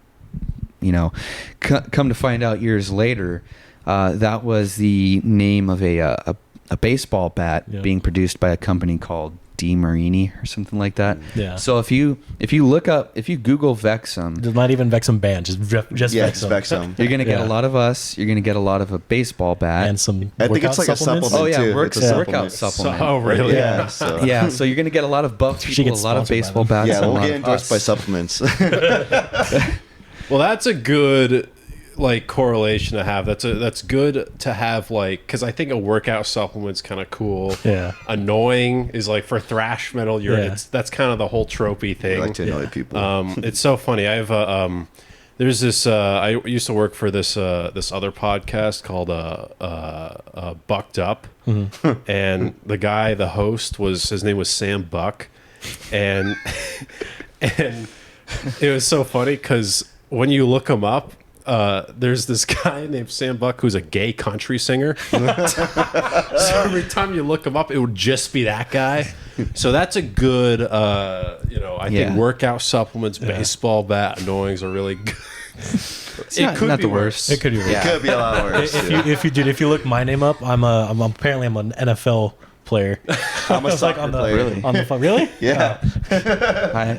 come to find out years later, that was the name of a baseball bat being produced by a company called D Marini or something like that. Yeah. So if you Google Vexxum, There's not even Vexxum band, just Yeah, it's Vexxum. Vexxum. you're gonna get a lot of us. You're gonna get a lot of a baseball bat. And some I think it's workout like a supplements. supplement. Oh yeah, too. It's a workout supplement. supplement. Oh, really? Yeah. So. Yeah, so you're gonna get a lot of buff She people, a gets lot of sponsored by baseball them. bats. Yeah, and a we'll lot get of endorsed us. by supplements. Well, that's a good correlation to have. That's good to have, because I think a workout supplement's kind of cool. Yeah. Annoying is like for thrash metal. That's kind of the whole tropey I thing. like to annoy people. It's so funny. I have there's this. I used to work for this other podcast called Bucked Up, and the host his name was Sam Buck, and and it was so funny because when you look him up, there's this guy named Sam Buck who's a gay country singer. So every time you look him up, it would just be that guy. So that's a good, I think workout supplements, baseball bat, annoyings are really good. It could not be the worse. worst. It could be. It could be a lot worse. If you look my name up, I'm apparently I'm an NFL player. I'm a It's soccer on the player. Really? on the really Yeah.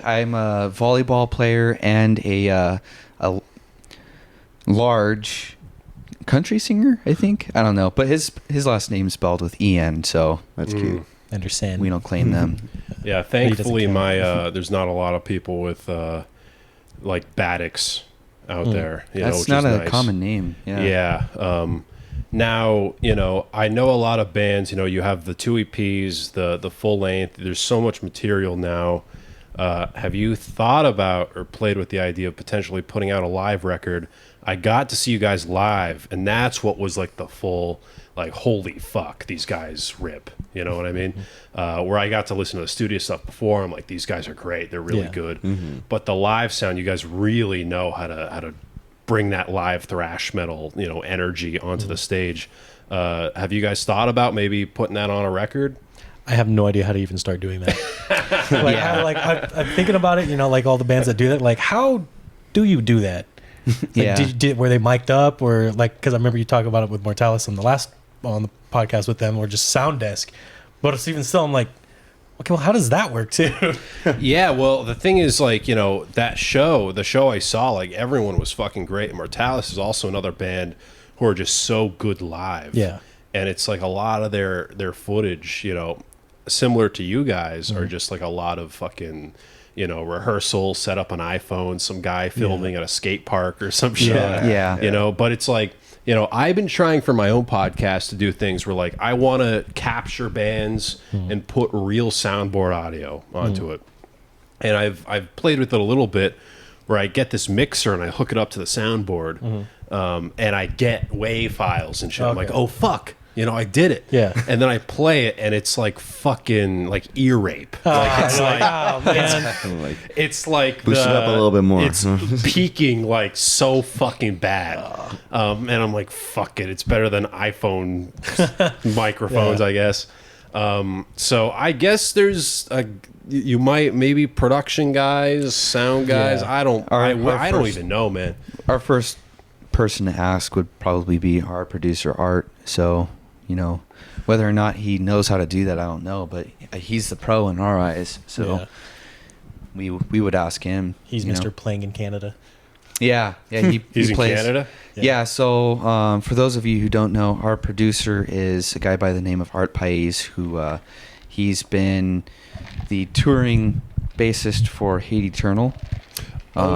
I'm a volleyball player and a large country singer. I think I don't know, but his last name's spelled with en, so That's cute. Understand? we don't claim them. Yeah, doesn't thankfully count. there's not a lot of people with like Batticks out there. That's which not is a nice. common name. Yeah. Now, I know a lot of bands, you have the 2 EPs, the full length. There's so much material now. Have you thought about or played with the idea of potentially putting out a live record? I got to see you guys live, and that's what was like the full, like, holy fuck, these guys rip. You know what I mean? Where I got to listen to the studio stuff before, I'm like, these guys are great. They're really good. But the live sound, you guys really know how to bring that live thrash metal, energy onto the stage. Have you guys thought about maybe putting that on a record? I have no idea how to even start doing that. I'm thinking about it. Like all the bands that do that. Like, how do you do that? Like, were they mic'd up, or because I remember you talking about it with Mortalis on the podcast with them, or just sound desk. But it's even still, I'm like, okay, well, how does that work too? Yeah, well, the thing is, the show I saw, everyone was fucking great. And Mortalis is also another band who are just so good live. Yeah. And it's like a lot of their footage, similar to you guys, are just like a lot of fucking, rehearsal, set up an iPhone, some guy filming at a skate park or some shit. Yeah. But it's like, I've been trying for my own podcast to do things where I want to capture bands and put real soundboard audio onto it. And I've played with it a little bit where I get this mixer and I hook it up to the soundboard and I get WAV files and shit. I'm like, oh, fuck. I did it. Yeah. And then I play it and it's like fucking ear rape. It's like, oh man. it's like Boost it up a little bit more. It's peaking so fucking bad. And I'm like, fuck it. It's better than iPhone microphones, I guess. So I guess there's you might maybe production guys, sound guys. Yeah. I don't even know, man. Our first person to ask would probably be our producer Art. So, whether or not he knows how to do that, I don't know. But he's the pro in our eyes. So we would ask him. He's Mr. Playing in Canada. Yeah. He He's plays, in Canada? Yeah. So for those of you who don't know, our producer is a guy by the name of Art Paez, who he's been the touring bassist for Hate Eternal.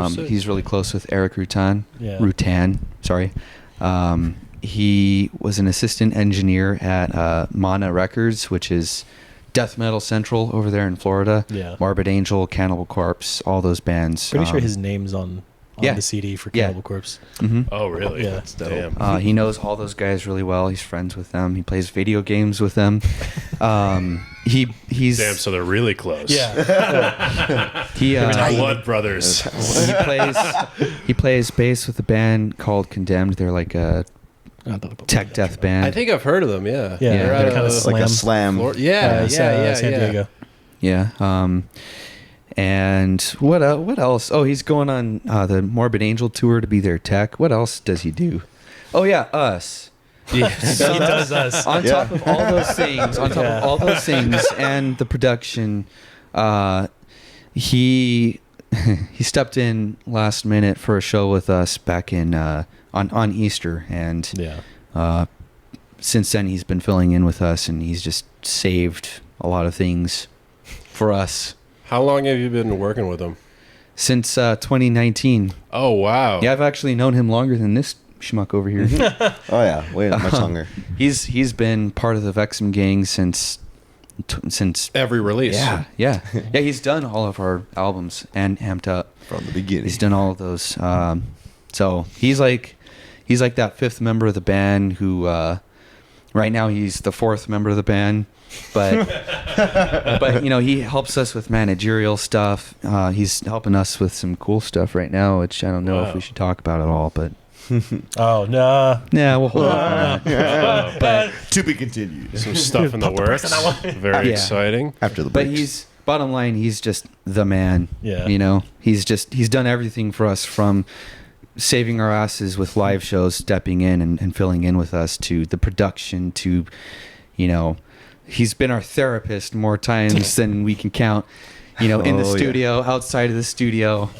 Sick. He's really close with Eric Rutan. Yeah. Rutan, sorry. he was an assistant engineer at Mana Records, which is death metal central over there in Florida. Yeah. Morbid Angel, Cannibal Corpse, all those bands. Pretty sure his name's on yeah. the CD for Yeah. Cannibal Corpse. Mhm. Oh, really? Yeah. That's dope. He knows all those guys really well. He's friends with them. He plays video games with them. He's Damn, so they're really close. Yeah. he Blood brothers. he plays bass with a band called Condemned. They're like a tech death band. I think I've heard of them. Yeah. Yeah, They're they're out kinda of Like a slam. Yeah. San Diego. Yeah. And what else? Oh, he's going on the Morbid Angel tour to be their tech. What else does he do? Oh yeah, us. Yes. He does us. On top of all those things, and the production, he stepped in last minute for a show with us back in on Easter, and since then he's been filling in with us, and he's just saved a lot of things for us. How long have you been working with him? Since 2019. Oh, wow. Yeah, I've actually known him longer than this schmuck over here. Oh yeah, way much longer. He's been part of the Vexxum gang since Every release. Yeah. He's done all of our albums and Amped Up From the beginning. He's done all of those. So he's like that fifth member of the band who right now he's the fourth member of the band, but but he helps us with managerial stuff. He's helping us with some cool stuff right now, which I don't know if we should talk about at all, but Oh no. yeah, we'll hold off on that. But to be continued. Some stuff in the works. Very Yeah. exciting. After the But breaks. bottom line, he's just the man. Yeah. He's done everything for us, from saving our asses with live shows, stepping in and filling in with us, to the production, to, he's been our therapist more times than we can count, in the studio, outside of the studio.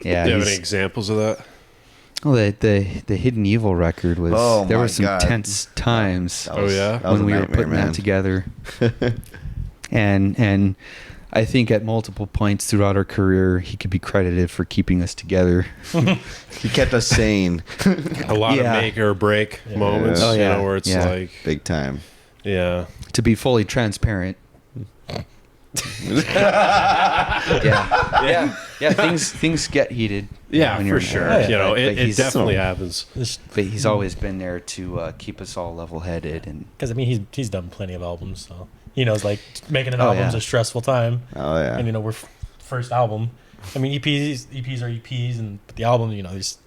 Yeah. Do you have any examples of that? Well, the Hidden Evil record was, there my were some God. tense times. That was- yeah? that was when a we were nightmare, putting man. that together. and I think at multiple points throughout our career, he could be credited for keeping us together. He kept us sane. A lot of Yeah. make or break moments, Oh, yeah. where it's Yeah. like, Big time. yeah. To be fully transparent. Yeah. Things get heated. Yeah, when for you're- sure. Yeah, It he's- definitely happens. But he's always been there to keep us all level-headed. And Because he's done plenty of albums, so he knows like making an Oh, album's yeah. a stressful time. Oh yeah. And we're first album. I mean, EPs are EPs, and the album, there's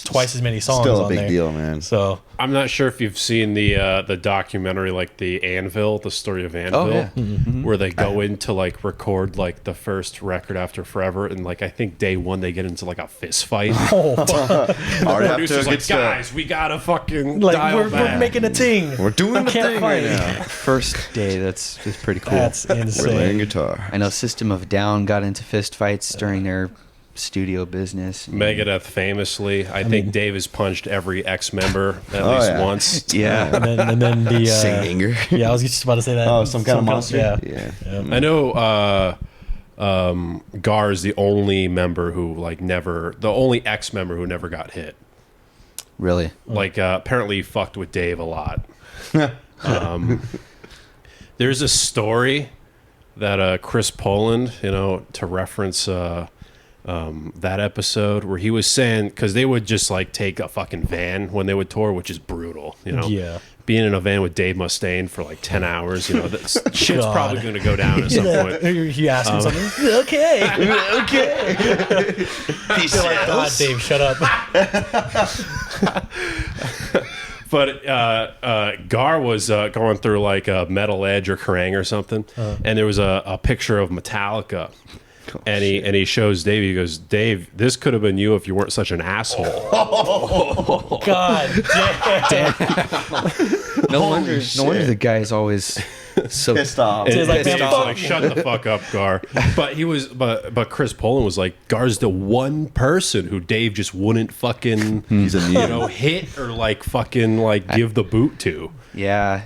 twice as many songs Still a on big there. deal, man. So I'm not sure if you've seen the documentary, like the Anvil, the story of Anvil, where they go in to like record like the first record after forever, and like I think day one they get into like a fist fight. Already The up to a producer's good like, start. guys, we gotta fucking like dial we're back. making a ting. We're doing the Can't thing fight. right now. first day, that's pretty cool. That's We're insane. laying guitar. I know System of a Down got into fist fights during their studio business. Megadeth famously, I think Dave has punched every ex-member at Oh, least yeah. once. Yeah. And then the Saint Anger. yeah, I was just about to say that. Oh, some kind of monster. Yeah. Yeah. I know Gar is the only member who the only ex-member who never got hit. Really? Like apparently he fucked with Dave a lot. There's a story that Chris Poland, to reference that episode, where he was saying, because they would just like take a fucking van when they would tour, which is brutal, Yeah. being in a van with Dave Mustaine for like 10 hours, that shit's God. probably going to go down at some point. You asked him something. Okay. You're like, God, Dave, shut up. But Gar was going through like a Metal Edge or Kerrang or something, and there was a picture of Metallica, and he shows Dave. He goes, "Dave, this could have been you if you weren't such an asshole." God damn. No wonder the guy's always so Pissed off. He's like, Dave's "Man, fuck like, me." shut the fuck up, Gar. But Chris Poland was like, Gar's the one person who Dave just wouldn't fucking He's immune. hit or like fucking like give the boot to. Yeah.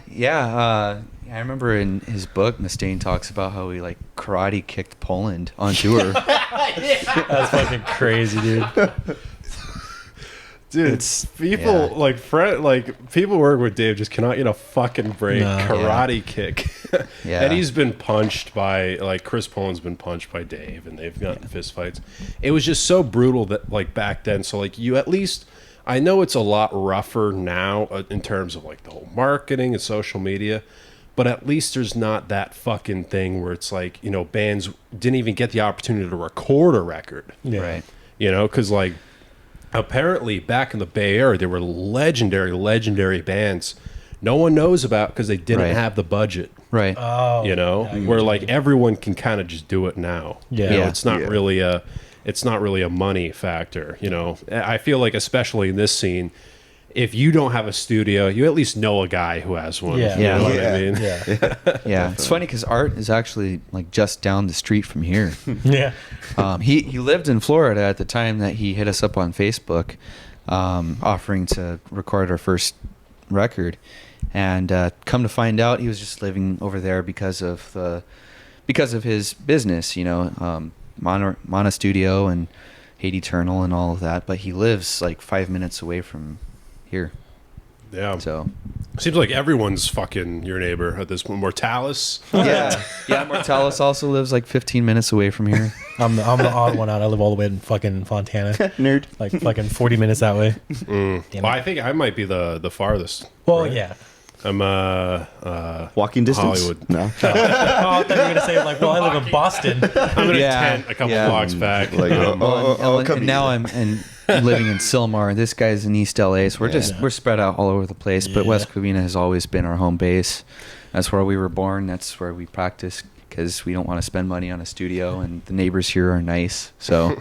I remember in his book, Mustaine talks about how he like karate kicked Poland on tour. That's fucking crazy, dude. Dude, It's- people yeah. like people work with Dave just cannot fucking break No. karate kick. Yeah. And he's been punched by Chris Poland's been punched by Dave, and they've gotten fist fights. It was just so brutal that back then. So you at least, I know it's a lot rougher now in terms of the whole marketing and social media, but at least there's not that fucking thing where it's bands didn't even get the opportunity to record a record. Yeah. Right. Because apparently back in the Bay Area, there were legendary bands no one knows about because they didn't Right. have the budget. Right. Oh, Where everyone can kind of just do it now. Yeah. Yeah. It's not really a money factor. I feel like especially in this scene, if you don't have a studio, you at least know a guy who has one. Yeah. You know what Yeah. I mean? Yeah. Yeah. It's funny because Art is actually just down the street from here. Yeah. He lived in Florida at the time that he hit us up on Facebook, offering to record our first record, and come to find out, he was just living over there because of his business, Mana Studio and Hate Eternal and all of that. But he lives 5 minutes away from here, Yeah. so Seems like everyone's fucking your neighbor at this point. Mortalis. yeah. Mortalis also lives 15 minutes away from here. I'm the odd one out. I live all the way in fucking Fontana. Nerd. Fucking 40 minutes that way. Well, I think I might be the farthest. Well, right? yeah. I'm Walking distance. Hollywood. No. Oh, I thought you were going to say, I live in Boston. I'm gonna Yeah, tent a couple yeah. blocks back. And now I'm living in Sylmar. This guy's in East LA, so we're spread out all over the place. But Yeah. West Covina has always been our home base. That's where we were born. That's where we practice because we don't want to spend money on a studio, and the neighbors here are nice. So,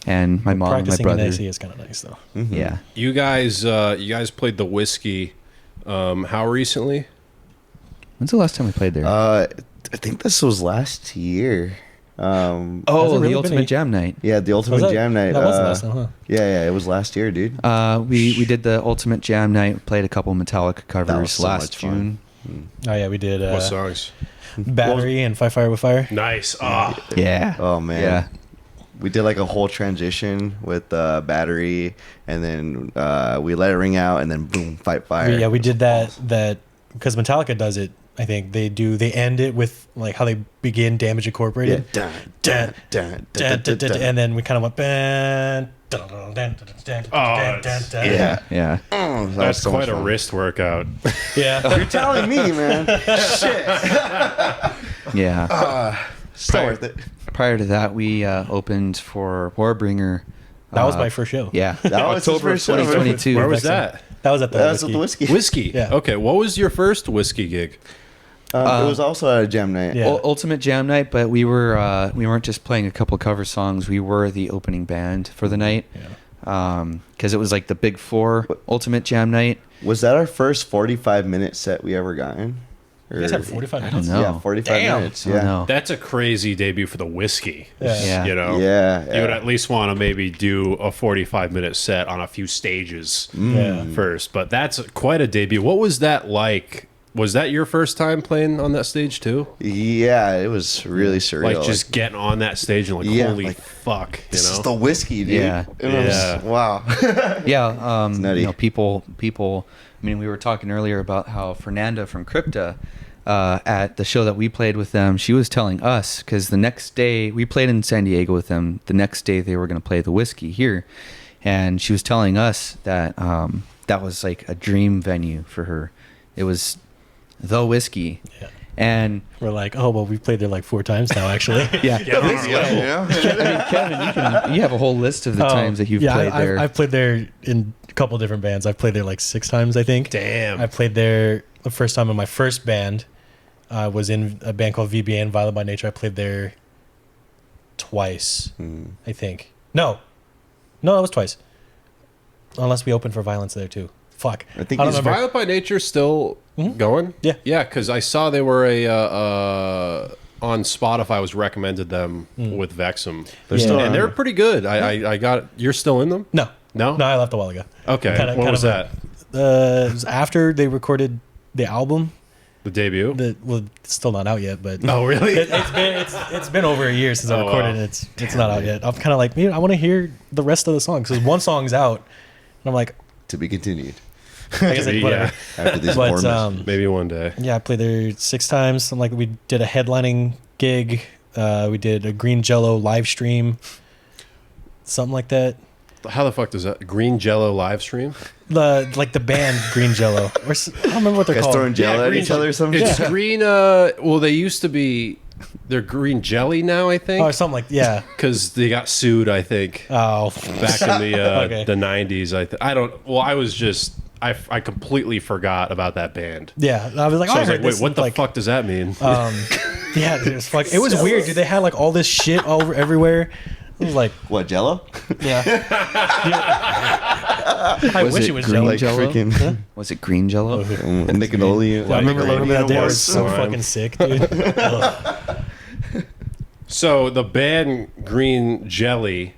and my mom and my Practicing brother. in AC is kind of nice, though. Yeah. You guys played the Whiskey. How recently? When's the last time we played there? I think this was last year. Has it the really been Ultimate Jam Night. Yeah, the Ultimate Was that- Jam Night. that was the last time, huh? Yeah, it was last year, dude. We did the Ultimate Jam Night. We played a couple Metallica was covers so last much fun. June. Oh, yeah, we did What songs? Battery and Fight Fire with Fire. Nice. Ah. Yeah. Oh man. Yeah. We did a whole transition with Battery, and then we let it ring out, and then boom, Fight Fire. Yeah, we did that because Metallica does it. I think they end it with how they begin Damage Yeah. Incorporated. Dun, Dun, dun, dun, dun, dun, and then we kind of went Yeah. Yeah. Oh, that was That's so much quite a fun. wrist workout. Yeah. You're telling me, man. Shit. Yeah. Still worth it. Prior to that, we opened for Warbringer. That was my first show. Yeah. That was his October of first show. 2022. Where was Vexxum. that? That was at the That's Whiskey. with the whiskey. Whiskey. Yeah. Okay. What was your first Whiskey gig? It was also at a jam night. Yeah. Ultimate Jam Night, but we weren't just playing a couple cover songs. We were the opening band for the night. Yeah. Because it was the Big Four Ultimate Jam Night. Was that our first 45-minute set we ever gotten? You guys had 45 I minutes? don't know. Yeah, 45 Damn. minutes. I don't Yeah. know. That's a crazy debut for the Whiskey. Yeah. Yeah. Yeah. You would at least want to maybe do a 45-minute set on a few stages Yeah. first. But that's quite a debut. What was that like? Was that your first time playing on that stage too? Yeah, it was really surreal. Just getting on that stage and Yeah, holy fuck, this is know? the whiskey, dude. Yeah. It was, Yeah. wow. Yeah, nutty. people. I mean, we were talking earlier about how Fernanda from Crypta, at the show that we played with them, she was telling us because the next day we played in San Diego with them. The next day they were going to play the Whiskey here, and she was telling us that that was a dream venue for her. It was the Whiskey, Yeah. and We're oh, well, we've played there 4 times now, actually. yeah. Get on our level. I mean, Kevin, you have a whole list of the times that you've played there. I've played there in a couple different bands. I've played there 6 times, I think. Damn. I played there the first time in my first band. I was in a band called VBA and Violent by Nature. I played there twice, I think. No, that was twice. Unless we opened for Violence there too. Fuck. I think don't he's Is remember. Violent by Nature still going? Yeah. Yeah, because I saw they were on Spotify. I was recommended them with Vexxum. They're Yeah. still And on. they're pretty good. I got. You're still in them? No, No. I left a while ago. Okay. Kinda- what kind was of that? It was after they recorded the album. The debut? It's still not out yet, but Oh, really? it's been over a year since I Oh, recorded wow. it. It's not out yet. I'm kind of man, I want to hear the rest of the songs because one song's out. I'm like, To be continued. I guess like, whatever. After these But, four messages. Maybe one day. Yeah, I played there 6 times. I'm like, we did a headlining gig. We did a Green Jello live stream, something like that. How the fuck does that Green Jello live stream? The band Green Jello. I don't remember what they're Guys called. throwing jello at green each other or something? It's green. Well, they used to be. They're green jelly now, I Oh, think, something like yeah. because they got sued. I think Oh, back in the Okay. the 90s. I don't. Well, I was just. I completely forgot about that band. yeah. I was like, So oh, I was I like, heard wait, this. what the like, fuck does that mean? Yeah, it was weird, dude. They had like all this shit all over everywhere. It was like, What, jello? yeah. I Was wish it it was green Jello. Like Jello? freaking Was it green Jello? Nickelodeon. I remember that day. I was was so fine. fucking sick, dude. Ugh. So the band Green Jelly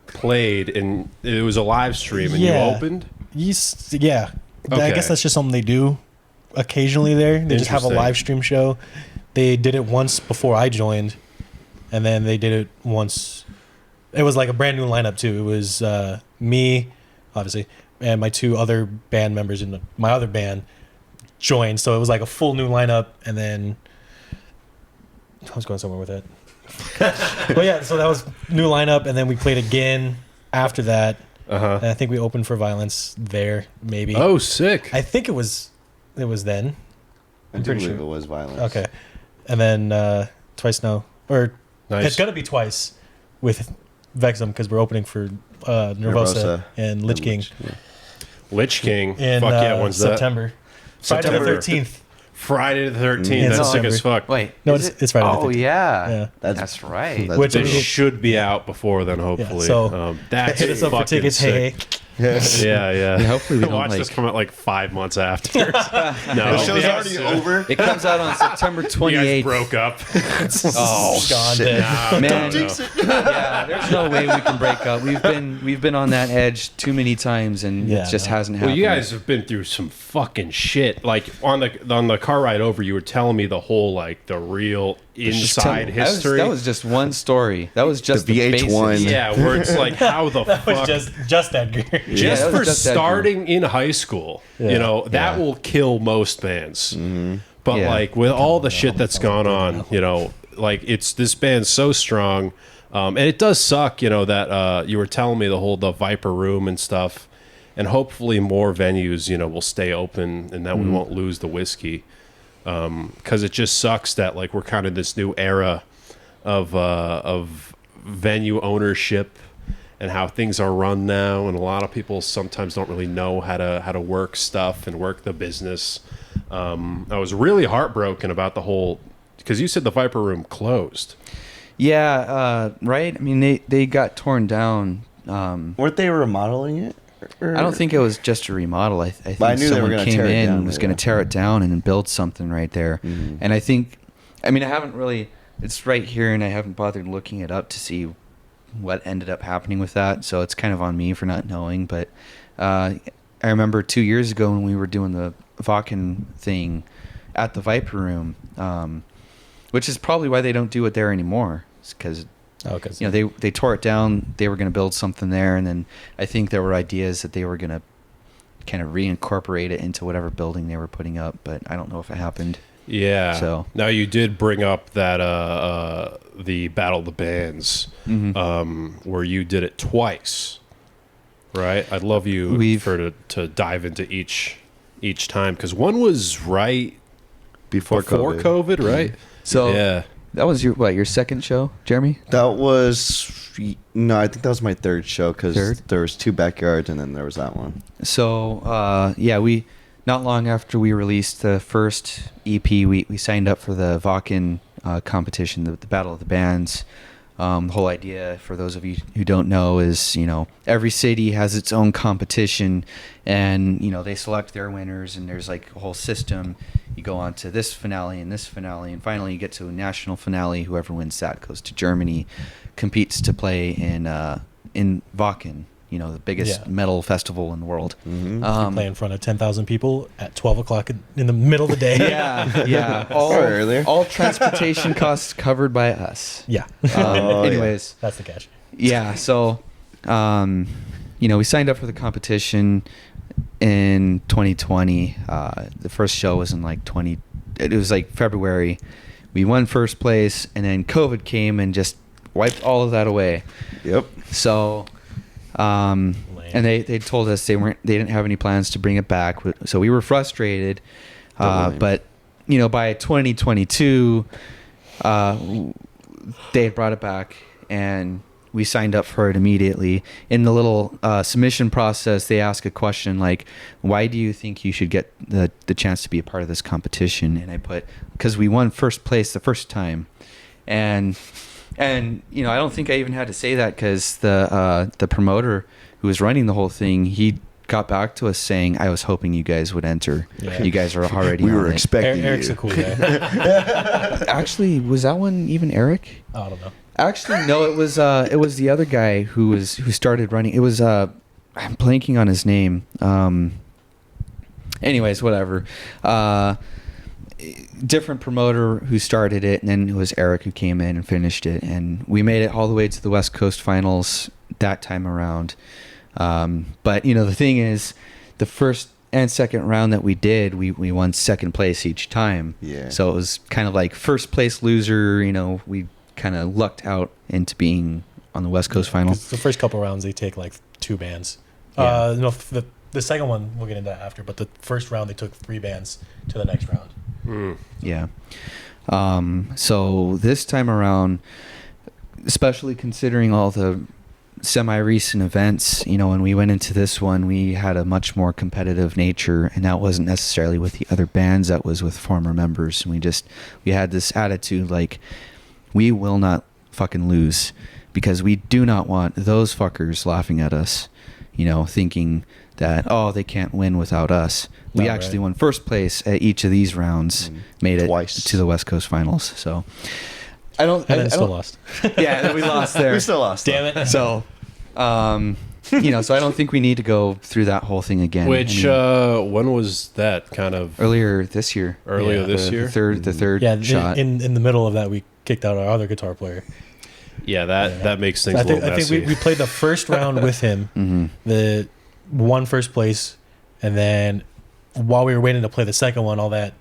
played, and it was a live stream, and Yeah. you opened. Yeah. I Okay. guess that's just something they do occasionally there. They just have a Interesting. live stream show. They did it once before I joined, and then they did it once. It was like a brand new lineup too. It was me, obviously, and my 2 other band members in my other band joined. So it was like a full new lineup, and then I was going somewhere with it. But yeah, so that was new lineup, and then we played again after that. And I think we opened for Violence there, maybe. Oh, sick! I think it was then. I do pretty believe sure. it was violence. Okay. And then Twice No. Or Nice. it's going to be Twice with Vexxum because we're opening for Nervosa and Lich King Lich King. in Fuck yeah, when's that? September. Friday the September. 13th. Friday the 13th. In That's sick September. as fuck. Wait. No, is it's Friday the Oh 13th. yeah. Yeah. That's right. That's Which It brutal. should be out before then, hopefully. so that's hit us up for fucking tickets. sick. Hey. Yes. Yeah, yeah. Yeah, hopefully we don't, watch this like- come out like 5 months after. No, The show's yeah, already so- over. It comes out on September You guys 28th. broke up. Oh Gone shit. dead. No, Man. no. Yeah, there's no way we can break up. We've been on that edge too many times, and Yeah, it just no. hasn't Well, happened. you guys have been through some fucking shit. Like on the car ride over, you were telling me the whole like the real inside history. That was just one story. That was just The the VH1. basics. yeah, where it's like how the That was fuck just Edgar. Yeah, just that was for just Edgar. starting in high school, you know, that Yeah. will kill most bands. But Yeah. like with all the shit that's gone on, you know, like it's this band's so strong, and it does suck, you know, that you were telling me the Viper Room and stuff, and hopefully more venues, you know, will stay open, and that we won't lose the whiskey, because it just sucks that like we're kind of this new era of venue ownership and how things are run now, and a lot of people sometimes don't really know how to work stuff and work the business. I was really heartbroken about the whole, because you said the Viper Room closed. Yeah, right. I mean, they got torn down. Weren't they remodeling it? Or- I don't think it was just a remodel. I think I knew they were someone gonna came tear it in down, and was going yeah. to tear it down and build something right there. And I mean, I haven't really. It's right here, and I haven't bothered looking it up to see what ended up happening with that. So it's kind of on me for not knowing. But I remember 2 years ago when we were doing the Vakken thing at the Viper Room, which is probably why they don't do it there anymore. Because Okay. you know they tore it down. They were going to build something there, and then I think there were ideas that they were going to kind of reincorporate it into whatever building they were putting up. But I don't know if it happened. Yeah. So- now you did bring up that the Battle of the Bands, where you did it twice, right? I'd love you to dive into each time, because one was right before COVID, right? So Yeah. that was your second show, Jeremy? That was I think that was my third show because Third? there was 2 backyards and then there was that one. So yeah, we not long after we released the first EP, we signed up for the Vakken competition, the Battle of the Bands. The whole idea, for those of you who don't know, is, you know, every city has its own competition, and, you know, they select their winners, and there's like a whole system. You go on to this finale, and finally you get to a national finale. Whoever wins that goes to Germany, competes to play in Vakken, you know, the biggest metal festival in the world. Play in front of 10,000 people at 12 o'clock in the middle of the day. Yeah. Or earlier. All transportation costs covered by us. Yeah. Oh, Anyways, That's the catch. yeah. So, we signed up for the competition in 2020. The first show was in it was like February. We won first place, and then COVID came and just wiped all of that away. Yep. So, and they told us they didn't have any plans to bring it back. So we were frustrated. But by 2022, they had brought it back, and we signed up for it immediately. In the little submission process, they ask a question like, why do you think you should get the chance to be a part of this competition? And I put, because we won first place the first time. And I don't think I even had to say that, because the promoter who was running the whole thing, he got back to us saying, I was hoping you guys would enter. Yeah. You guys are already we were expecting Eric's you. a cool guy. Actually, was that one even Eric? I don't know. Actually, no, it was the other guy who started running. It was I'm blanking on his name. Anyways, whatever. Different promoter who started it, and then it was Eric who came in and finished it, and we made it all the way to the West Coast Finals that time around. But the thing is, the first and second round that we did, we won second place each time. Yeah. So it was kind of like first place loser. We kind of lucked out into being on the West Coast Finals. The first couple rounds, they take like 2 bands. Yeah. No, the second one, we'll get into that after, but the first round, they took 3 bands to the next round. Yeah. So this time around, especially considering all the semi-recent events, when we went into this one, we had a much more competitive nature, and that wasn't necessarily with the other bands, that was with former members. And we had this attitude like, we will not fucking lose, because we do not want those fuckers laughing at us, thinking that, they can't win without us. We actually won first place at each of these rounds, made it twice to the West Coast Finals. So Still lost. Yeah, we lost there. We still lost. Damn it. So, so I don't think we need to go through that whole thing again. Which when was that? Kind of earlier this year. The third shot. In the middle of that, we kicked out our other guitar player. Yeah, that makes things a little messy. I think we played the first round with him. The won first place, and then while we were waiting to play the second one, all that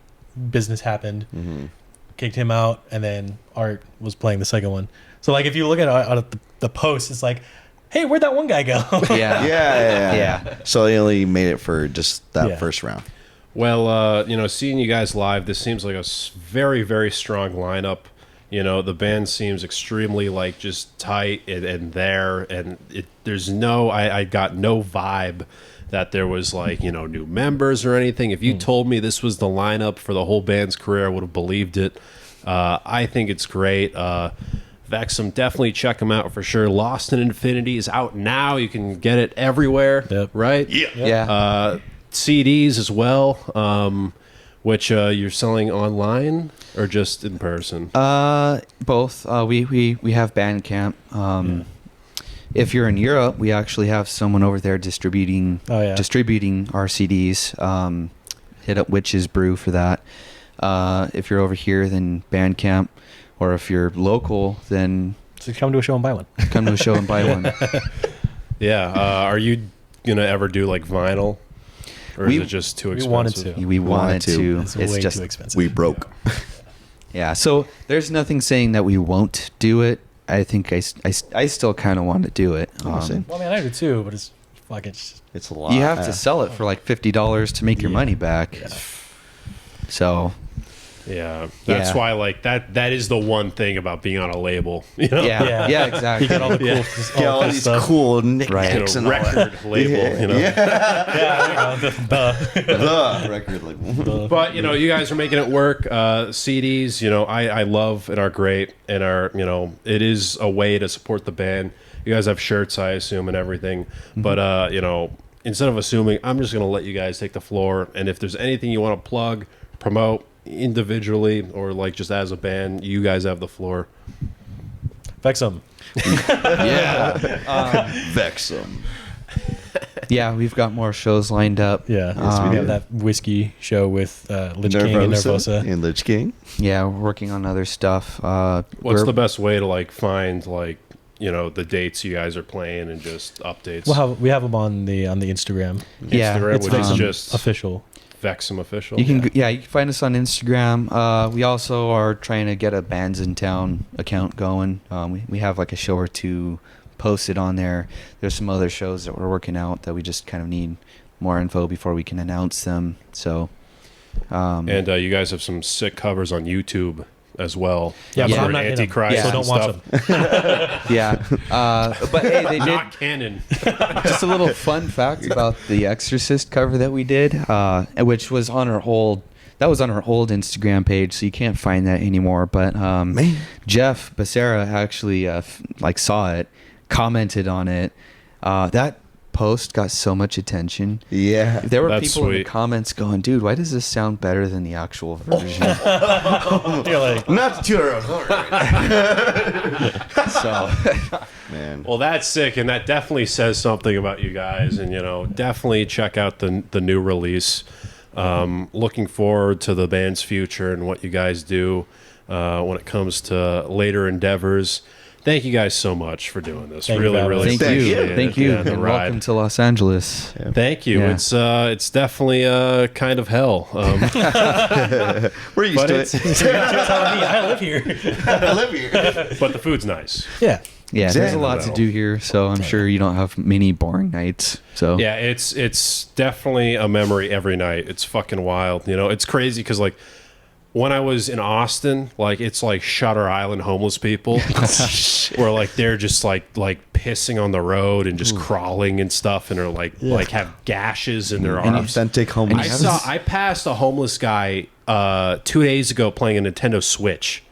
business happened. Kicked him out, and then Art was playing the second one. So if you look at the post, it's like, hey, where'd that one guy go? Yeah. So they only made it for just that first round. Well, seeing you guys live, this seems like a very, very strong lineup. The band seems extremely just tight and there, and there's I got no vibe that there was new members or anything. If you told me this was the lineup for the whole band's career, I would have believed it. I think it's great. Vexxum, definitely check them out for sure. Lost in Infinity is out now. You can get it everywhere, right? Yeah. CDs as well, which you're selling online or just in person? Both. We have Bandcamp. If you're in Europe, we actually have someone over there distributing our CDs. Hit up Witch's Brew for that. If you're over here, then Bandcamp. Or if you're local, then so come to a show and buy one. Come to a show and buy one. Yeah. Are you gonna ever do vinyl, or is it just too expensive? We wanted to. It's way too expensive. We broke. Yeah. So there's nothing saying that we won't do it. I think I still kind of want to do it. Well, I do too, but it's it's a lot. You have to sell it for $50 to make your money back. Yeah. So. Yeah, that's why that is the one thing about being on a label. Yeah, exactly. You get all the cool, all these stuff. Cool knickknacks and record label. The record label. But you guys are making it work. CDs, I love and are great and are it is a way to support the band. You guys have shirts, I assume, and everything. But instead of assuming, I'm just gonna let you guys take the floor. And if there's anything you want to plug, promote individually or just as a band, you guys have the floor. Vexxum. Vexxum. Yeah, we've got more shows lined up. Yeah, we have that whiskey show with Lich King and Nervosa. And Lich King. Yeah, we're working on other stuff. What's the best way to find the dates you guys are playing and just updates. We have them on the Instagram. Yeah, Instagram, it's which is Vexxum just official. Vexxum official. You can you can find us on Instagram. We also are trying to get a Bands in Town account going. We have like a show or two posted on there. There's some other shows that we're working out that we just kind of need more info before we can announce them. So, and you guys have some sick covers on YouTube as well. Yeah, for but I'm not in 'em, Antichrist, so don't watch stuff. them. yeah. But hey, they did Not canon. just a little fun fact about the Exorcist cover that we did, which was on our old. That was on our old Instagram page, so you can't find that anymore. But Jeff Becerra actually saw it, commented on it. That post got so much attention. Yeah. There were That's people in the sweet. comments going, "Dude, why does this sound better than the actual version?" You're like, Not too So, man. Well, that's sick, and that definitely says something about you guys. And definitely check out the new release. Looking forward to the band's future and what you guys do when it comes to later endeavors. Thank you guys so much for doing this. Thank you really, for really thank you, appreciate it. thank you, Yeah, the and ride. welcome to Los Angeles. Thank you. Yeah. It's definitely kind of hell. We're used But to it's- it. you're telling me I live here. I live here. but the food's nice. Yeah. Yeah, there's a Exactly. lot to do here, so I'm sure you don't have many boring nights. So Yeah, it's definitely a memory every night. It's fucking wild. It's crazy because when I was in Austin, it's like Shutter Island homeless people, where they're just like pissing on the road and just crawling and stuff, and are like have gashes in their An arms. authentic homeless. I passed a homeless guy 2 days ago playing a Nintendo Switch.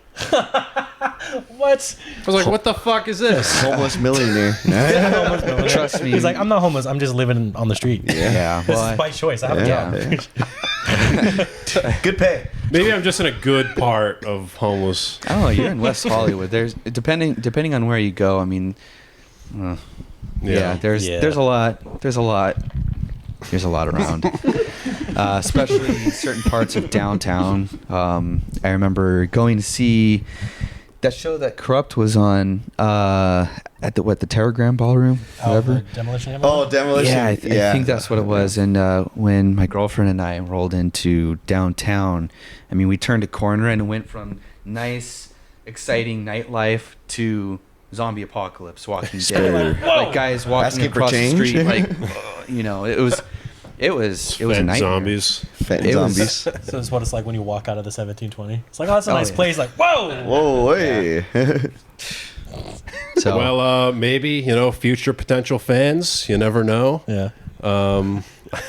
What? I was like, what the fuck is this? homeless millionaire. trust me. He's like, I'm not homeless. I'm just living on the street. yeah, This well, is by choice. I have a job. Good pay. Maybe I'm just in a good part of homeless. oh, you're in West Hollywood. There's depending on where you go. I mean, there's a lot around, especially in certain parts of downtown. I remember going to see that show that Corrupt was on at the Terragram Ballroom, whatever. Demolition. Oh, demolition. Yeah, I think that's what it was. And when my girlfriend and I rolled into downtown, I mean, we turned a corner and it went from nice, exciting nightlife to zombie apocalypse, Walking Dead, like guys walking Asking for across the change? street, like it was a Fed nightmare. zombies. Fat It was- zombies. So it's what it's like when you walk out of the 1720. It's like, oh, that's a Oh, nice yeah. place. Like, whoa. Whoa, hey. So Well, maybe future potential fans. You never know. Yeah. I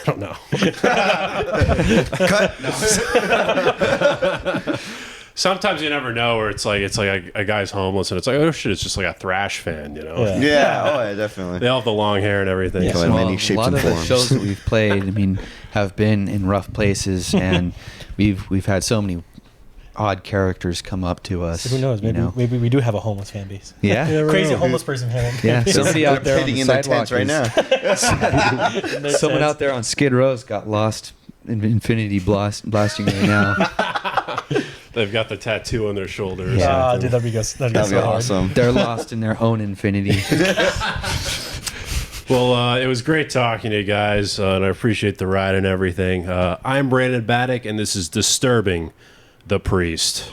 don't know. Sometimes you never know where it's like a guy's homeless and it's like, oh shit, it's just like a Thrash fan, Yeah. Yeah, oh, yeah, definitely. They all have the long hair and everything. Yeah. so- in many shapes a lot and of the forms. shows that we've played, I mean, have been in rough places, and we've had so many odd characters come up to us. So who knows? you Maybe know? maybe we do have a homeless fan base. Yeah. Crazy homeless person fan. Yeah, somebody out there on Pitting the in their sidewalk tents right is- now. Someone out there on Skid Row's got lost in Infinity blasting right now. They've got the tattoo on their shoulders. Yeah. Dude, that'd be good. That'd That'd be so hard. awesome. They're lost in their own infinity. Well, it was great talking to you guys, and I appreciate the ride and everything. I'm Brandon Battick, and this is Disturbing the Priest.